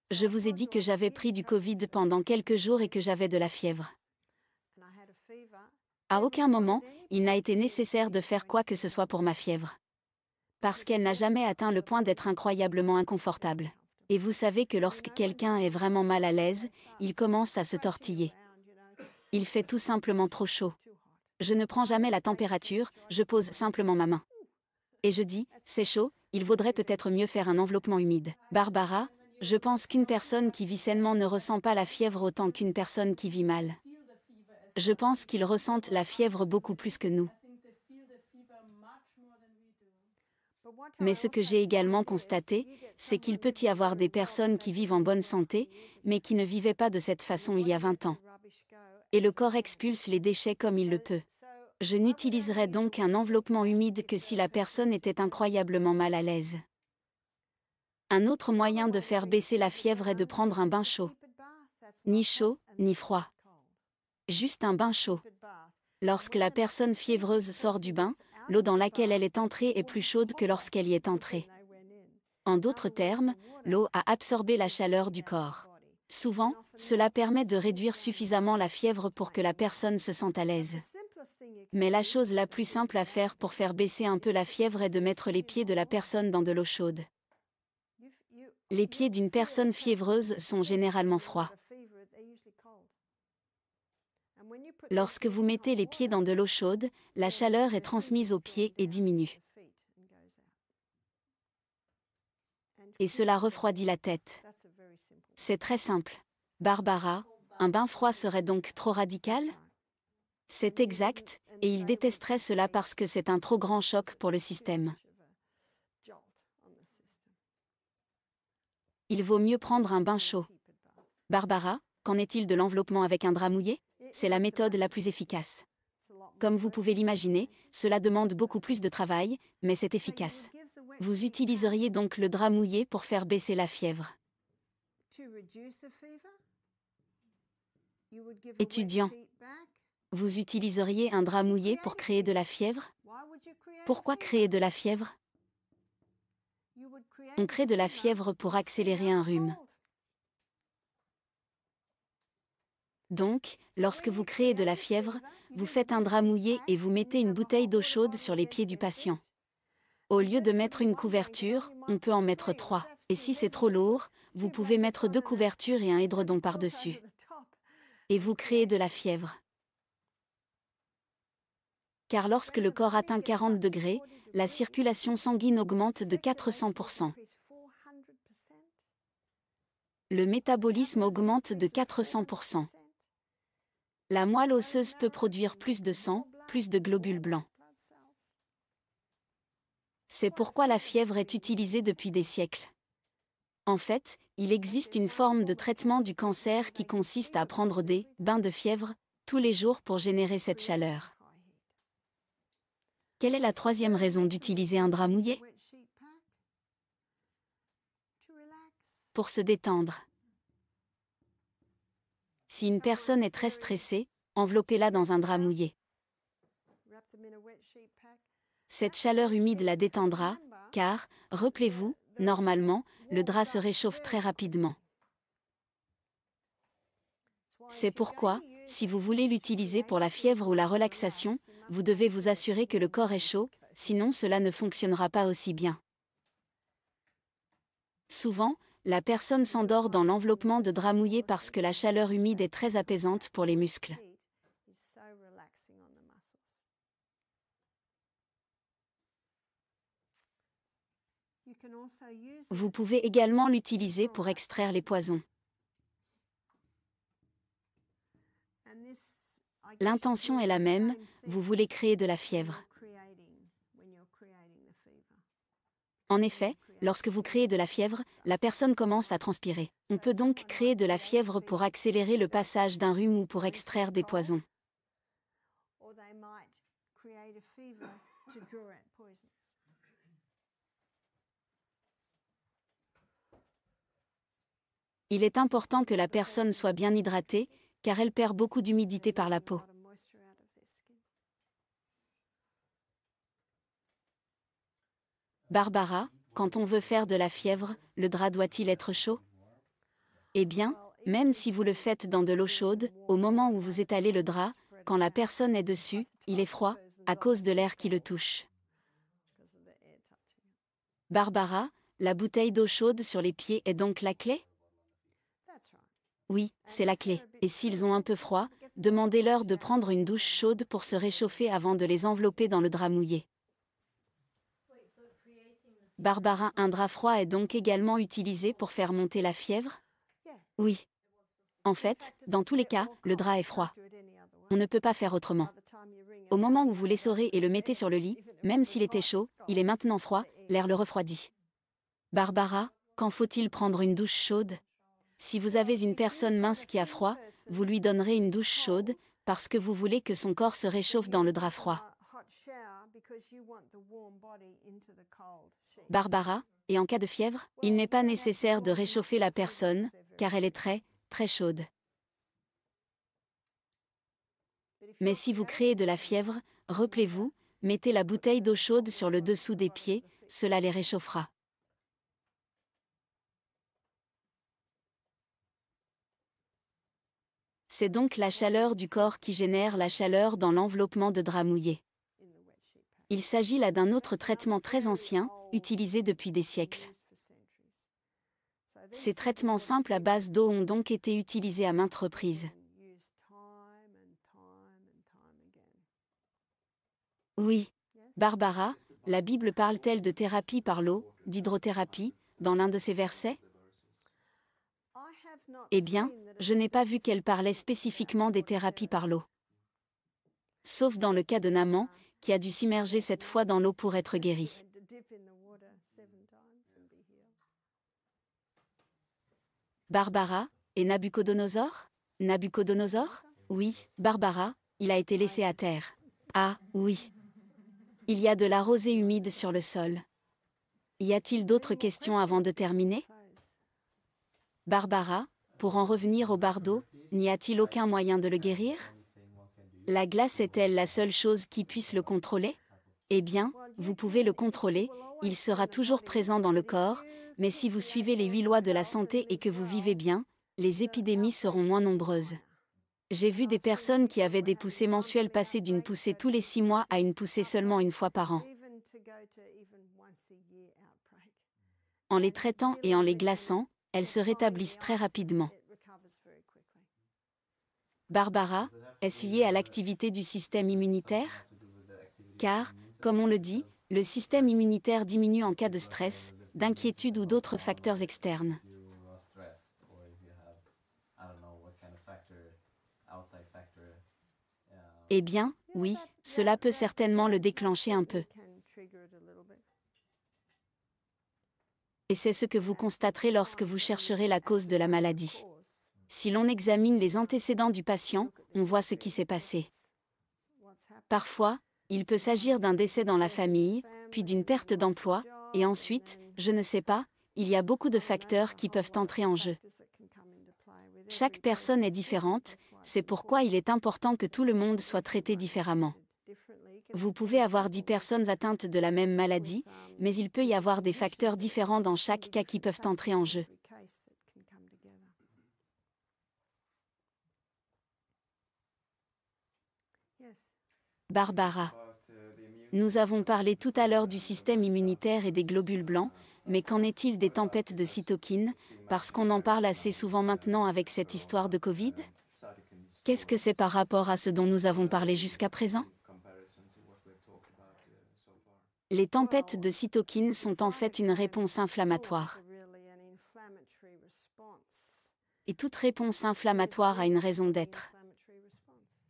Je vous ai dit que j'avais pris du Covid pendant quelques jours et que j'avais de la fièvre. À aucun moment, il n'a été nécessaire de faire quoi que ce soit pour ma fièvre. Parce qu'elle n'a jamais atteint le point d'être incroyablement inconfortable. Et vous savez que lorsque quelqu'un est vraiment mal à l'aise, il commence à se tortiller. Il fait tout simplement trop chaud. Je ne prends jamais la température, je pose simplement ma main. Et je dis, c'est chaud, il vaudrait peut-être mieux faire un enveloppement humide. Barbara, je pense qu'une personne qui vit sainement ne ressent pas la fièvre autant qu'une personne qui vit mal. Je pense qu'ils ressentent la fièvre beaucoup plus que nous. Mais ce que j'ai également constaté, c'est qu'il peut y avoir des personnes qui vivent en bonne santé, mais qui ne vivaient pas de cette façon il y a 20 ans. Et le corps expulse les déchets comme il le peut. Je n'utiliserais donc un enveloppement humide que si la personne était incroyablement mal à l'aise. Un autre moyen de faire baisser la fièvre est de prendre un bain chaud. Ni chaud, ni froid. Juste un bain chaud. Lorsque la personne fiévreuse sort du bain, l'eau dans laquelle elle est entrée est plus chaude que lorsqu'elle y est entrée. En d'autres termes, l'eau a absorbé la chaleur du corps. Souvent, cela permet de réduire suffisamment la fièvre pour que la personne se sente à l'aise. Mais la chose la plus simple à faire pour faire baisser un peu la fièvre est de mettre les pieds de la personne dans de l'eau chaude. Les pieds d'une personne fiévreuse sont généralement froids. Lorsque vous mettez les pieds dans de l'eau chaude, la chaleur est transmise aux pieds et diminue. Et cela refroidit la tête. C'est très simple. Barbara, un bain froid serait donc trop radical? C'est exact, et il détesterait cela parce que c'est un trop grand choc pour le système. Il vaut mieux prendre un bain chaud. Barbara, qu'en est-il de l'enveloppement avec un drap mouillé? C'est la méthode la plus efficace. Comme vous pouvez l'imaginer, cela demande beaucoup plus de travail, mais c'est efficace. Vous utiliseriez donc le drap mouillé pour faire baisser la fièvre. Étudiant, vous utiliseriez un drap mouillé pour créer de la fièvre? Pourquoi créer de la fièvre? On crée de la fièvre pour accélérer un rhume. Donc, lorsque vous créez de la fièvre, vous faites un drap mouillé et vous mettez une bouteille d'eau chaude sur les pieds du patient. Au lieu de mettre une couverture, on peut en mettre 3. Et si c'est trop lourd, vous pouvez mettre 2 couvertures et un édredon par-dessus. Et vous créez de la fièvre. Car lorsque le corps atteint 40 degrés, la circulation sanguine augmente de 400%. Le métabolisme augmente de 400%. La moelle osseuse peut produire plus de sang, plus de globules blancs. C'est pourquoi la fièvre est utilisée depuis des siècles. En fait, il existe une forme de traitement du cancer qui consiste à prendre des bains de fièvre tous les jours pour générer cette chaleur. Quelle est la troisième raison d'utiliser un drap mouillé? Pour se détendre. Si une personne est très stressée, enveloppez-la dans un drap mouillé. Cette chaleur humide la détendra, car, rappelez-vous, normalement, le drap se réchauffe très rapidement. C'est pourquoi, si vous voulez l'utiliser pour la fièvre ou la relaxation, vous devez vous assurer que le corps est chaud, sinon cela ne fonctionnera pas aussi bien. Souvent, la personne s'endort dans l'enveloppement de drap mouillé parce que la chaleur humide est très apaisante pour les muscles. Vous pouvez également l'utiliser pour extraire les poisons. L'intention est la même, vous voulez créer de la fièvre. En effet, lorsque vous créez de la fièvre, la personne commence à transpirer. On peut donc créer de la fièvre pour accélérer le passage d'un rhume ou pour extraire des poisons. Il est important que la personne soit bien hydratée, car elle perd beaucoup d'humidité par la peau. Barbara, quand on veut faire de la fièvre, le drap doit-il être chaud? Eh bien, même si vous le faites dans de l'eau chaude, au moment où vous étalez le drap, quand la personne est dessus, il est froid, à cause de l'air qui le touche. Barbara, la bouteille d'eau chaude sur les pieds est donc la clé? Oui, c'est la clé. Et s'ils ont un peu froid, demandez-leur de prendre une douche chaude pour se réchauffer avant de les envelopper dans le drap mouillé. Barbara, un drap froid est donc également utilisé pour faire monter la fièvre? Oui. En fait, dans tous les cas, le drap est froid. On ne peut pas faire autrement. Au moment où vous l'essorez et le mettez sur le lit, même s'il était chaud, il est maintenant froid, l'air le refroidit. Barbara, quand faut-il prendre une douche chaude? Si vous avez une personne mince qui a froid, vous lui donnerez une douche chaude, parce que vous voulez que son corps se réchauffe dans le drap froid. Barbara, et en cas de fièvre, il n'est pas nécessaire de réchauffer la personne, car elle est très, très chaude. Mais si vous créez de la fièvre, rappelez-vous, mettez la bouteille d'eau chaude sur le dessous des pieds, cela les réchauffera. C'est donc la chaleur du corps qui génère la chaleur dans l'enveloppement de drap mouillé. Il s'agit là d'un autre traitement très ancien, utilisé depuis des siècles. Ces traitements simples à base d'eau ont donc été utilisés à maintes reprises. Oui. Barbara, la Bible parle-t-elle de thérapie par l'eau, d'hydrothérapie, dans l'un de ses versets? Eh bien, je n'ai pas vu qu'elle parlait spécifiquement des thérapies par l'eau. Sauf dans le cas de Naaman, qui a dû s'immerger 7 fois dans l'eau pour être guéri. Barbara, et Nabuchodonosor? Nabuchodonosor? Oui, Barbara, il a été laissé à terre. Ah, oui. Il y a de la rosée humide sur le sol. Y a-t-il d'autres questions avant de terminer? Barbara, pour en revenir au bardeau, n'y a-t-il aucun moyen de le guérir? La glace est-elle la seule chose qui puisse le contrôler? Eh bien, vous pouvez le contrôler, il sera toujours présent dans le corps, mais si vous suivez les 8 lois de la santé et que vous vivez bien, les épidémies seront moins nombreuses. J'ai vu des personnes qui avaient des poussées mensuelles passer d'une poussée tous les 6 mois à une poussée seulement une fois par an. En les traitant et en les glaçant, elles se rétablissent très rapidement. Barbara, est-ce lié à l'activité du système immunitaire? Car, comme on le dit, le système immunitaire diminue en cas de stress, d'inquiétude ou d'autres facteurs externes. Eh bien, oui, cela peut certainement le déclencher un peu. Et c'est ce que vous constaterez lorsque vous chercherez la cause de la maladie. Si l'on examine les antécédents du patient, on voit ce qui s'est passé. Parfois, il peut s'agir d'un décès dans la famille, puis d'une perte d'emploi, et ensuite, je ne sais pas, il y a beaucoup de facteurs qui peuvent entrer en jeu. Chaque personne est différente, c'est pourquoi il est important que tout le monde soit traité différemment. Vous pouvez avoir 10 personnes atteintes de la même maladie, mais il peut y avoir des facteurs différents dans chaque cas qui peuvent entrer en jeu. Barbara. Nous avons parlé tout à l'heure du système immunitaire et des globules blancs, mais qu'en est-il des tempêtes de cytokines, parce qu'on en parle assez souvent maintenant avec cette histoire de Covid? Qu'est-ce que c'est par rapport à ce dont nous avons parlé jusqu'à présent? Les tempêtes de cytokines sont en fait une réponse inflammatoire. Et toute réponse inflammatoire a une raison d'être.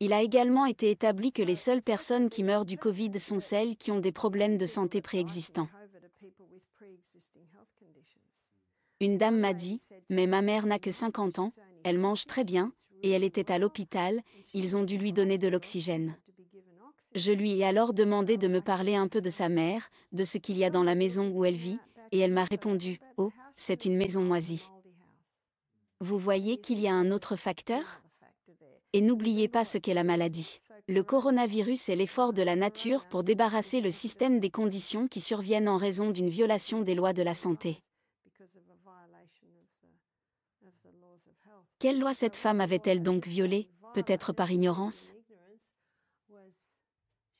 Il a également été établi que les seules personnes qui meurent du Covid sont celles qui ont des problèmes de santé préexistants. Une dame m'a dit, « Mais ma mère n'a que 50 ans, elle mange très bien, et elle était à l'hôpital, ils ont dû lui donner de l'oxygène. » Je lui ai alors demandé de me parler un peu de sa mère, de ce qu'il y a dans la maison où elle vit, et elle m'a répondu, « Oh, c'est une maison moisie. » Vous voyez qu'il y a un autre facteur ? Et n'oubliez pas ce qu'est la maladie. Le coronavirus est l'effort de la nature pour débarrasser le système des conditions qui surviennent en raison d'une violation des lois de la santé. Quelle loi cette femme avait-elle donc violée, peut-être par ignorance ?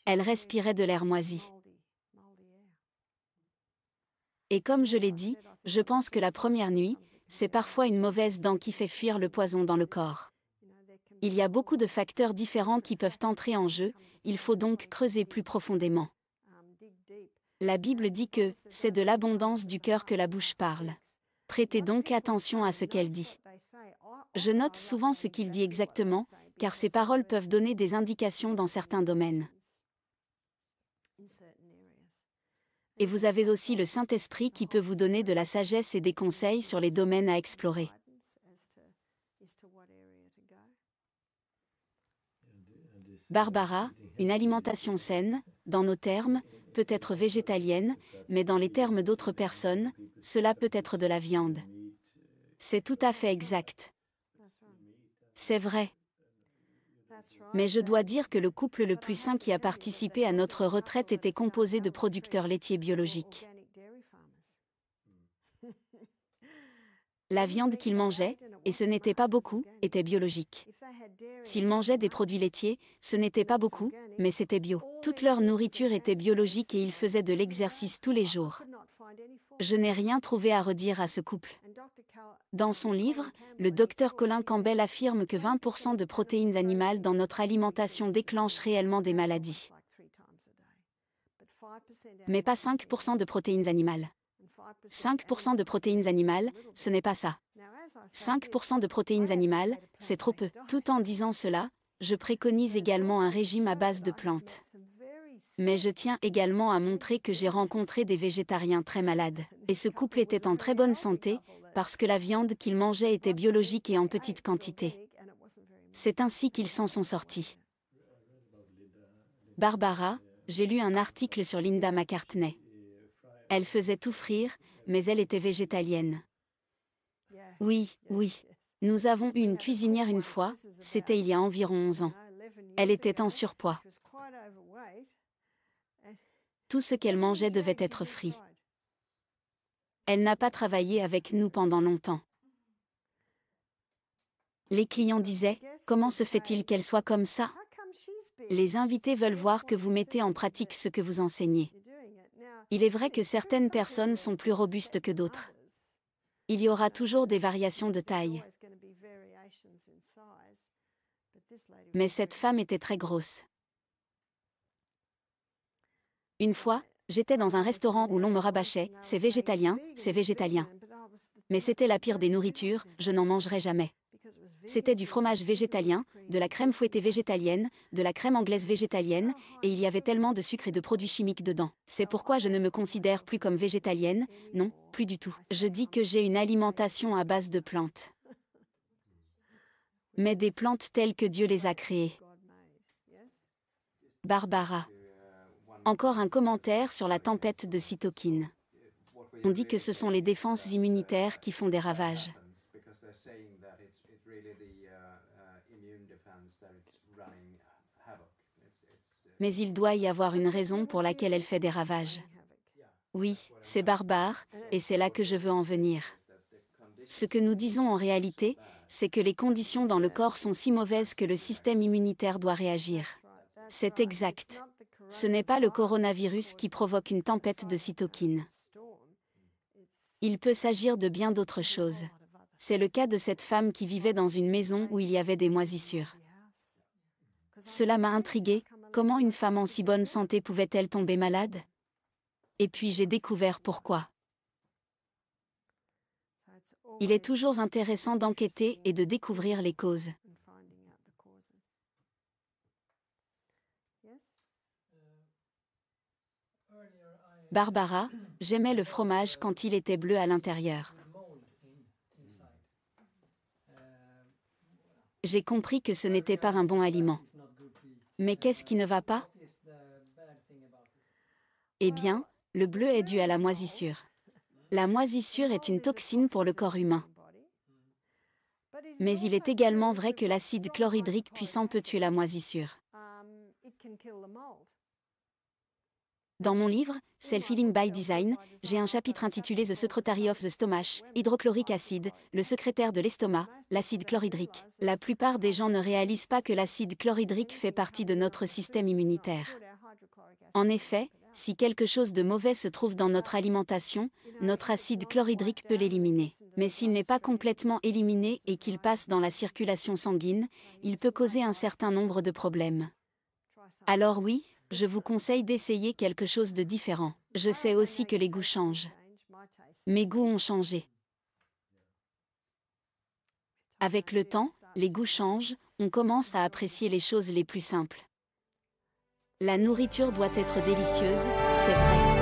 Elle respirait de l'air moisi. Et comme je l'ai dit, je pense que la première nuit, c'est parfois une mauvaise dent qui fait fuir le poison dans le corps. Il y a beaucoup de facteurs différents qui peuvent entrer en jeu, il faut donc creuser plus profondément. La Bible dit que « c'est de l'abondance du cœur que la bouche parle ». Prêtez donc attention à ce qu'elle dit. Je note souvent ce qu'il dit exactement, car ces paroles peuvent donner des indications dans certains domaines. Et vous avez aussi le Saint-Esprit qui peut vous donner de la sagesse et des conseils sur les domaines à explorer. Barbara, une alimentation saine, dans nos termes, peut être végétalienne, mais dans les termes d'autres personnes, cela peut être de la viande. C'est tout à fait exact. C'est vrai. Mais je dois dire que le couple le plus sain qui a participé à notre retraite était composé de producteurs laitiers biologiques. La viande qu'ils mangeaient, et ce n'était pas beaucoup, était biologique. S'ils mangeaient des produits laitiers, ce n'était pas beaucoup, mais c'était bio. Toute leur nourriture était biologique et ils faisaient de l'exercice tous les jours. Je n'ai rien trouvé à redire à ce couple. Dans son livre, le docteur Colin Campbell affirme que 20% de protéines animales dans notre alimentation déclenchent réellement des maladies. Mais pas 5% de protéines animales. 5% de protéines animales, ce n'est pas ça. 5% de protéines animales, c'est trop peu. Tout en disant cela, je préconise également un régime à base de plantes. Mais je tiens également à montrer que j'ai rencontré des végétariens très malades. Et ce couple était en très bonne santé, parce que la viande qu'ils mangeaient était biologique et en petite quantité. C'est ainsi qu'ils s'en sont sortis. Barbara, j'ai lu un article sur Linda McCartney. Elle faisait tout frire, mais elle était végétalienne. Oui, oui. Nous avons eu une cuisinière une fois, c'était il y a environ 11 ans. Elle était en surpoids. Tout ce qu'elle mangeait devait être frit. Elle n'a pas travaillé avec nous pendant longtemps. Les clients disaient, « Comment se fait-il qu'elle soit comme ça ?» Les invités veulent voir que vous mettez en pratique ce que vous enseignez. Il est vrai que certaines personnes sont plus robustes que d'autres. Il y aura toujours des variations de taille. Mais cette femme était très grosse. Une fois, j'étais dans un restaurant où l'on me rabâchait, « C'est végétalien, c'est végétalien. » Mais c'était la pire des nourritures, je n'en mangerai jamais. C'était du fromage végétalien, de la crème fouettée végétalienne, de la crème anglaise végétalienne, et il y avait tellement de sucre et de produits chimiques dedans. C'est pourquoi je ne me considère plus comme végétalienne, non, plus du tout. Je dis que j'ai une alimentation à base de plantes. Mais des plantes telles que Dieu les a créées. Barbara. Encore un commentaire sur la tempête de cytokines. On dit que ce sont les défenses immunitaires qui font des ravages. Mais il doit y avoir une raison pour laquelle elle fait des ravages. Oui, c'est barbare, et c'est là que je veux en venir. Ce que nous disons en réalité, c'est que les conditions dans le corps sont si mauvaises que le système immunitaire doit réagir. C'est exact. Ce n'est pas le coronavirus qui provoque une tempête de cytokines. Il peut s'agir de bien d'autres choses. C'est le cas de cette femme qui vivait dans une maison où il y avait des moisissures. Cela m'a intriguée, comment une femme en si bonne santé pouvait-elle tomber malade ? Et puis j'ai découvert pourquoi. Il est toujours intéressant d'enquêter et de découvrir les causes. Barbara, j'aimais le fromage quand il était bleu à l'intérieur. J'ai compris que ce n'était pas un bon aliment. Mais qu'est-ce qui ne va pas? Eh bien, le bleu est dû à la moisissure. La moisissure est une toxine pour le corps humain. Mais il est également vrai que l'acide chlorhydrique puissant peut tuer la moisissure. Dans mon livre, Self-Healing by Design, j'ai un chapitre intitulé The Secretary of the Stomach, hydrochlorique acide, le secrétaire de l'estomac, l'acide chlorhydrique. La plupart des gens ne réalisent pas que l'acide chlorhydrique fait partie de notre système immunitaire. En effet, si quelque chose de mauvais se trouve dans notre alimentation, notre acide chlorhydrique peut l'éliminer. Mais s'il n'est pas complètement éliminé et qu'il passe dans la circulation sanguine, il peut causer un certain nombre de problèmes. Alors oui, je vous conseille d'essayer quelque chose de différent. Je sais aussi que les goûts changent. Mes goûts ont changé. Avec le temps, les goûts changent, on commence à apprécier les choses les plus simples. La nourriture doit être délicieuse, c'est vrai.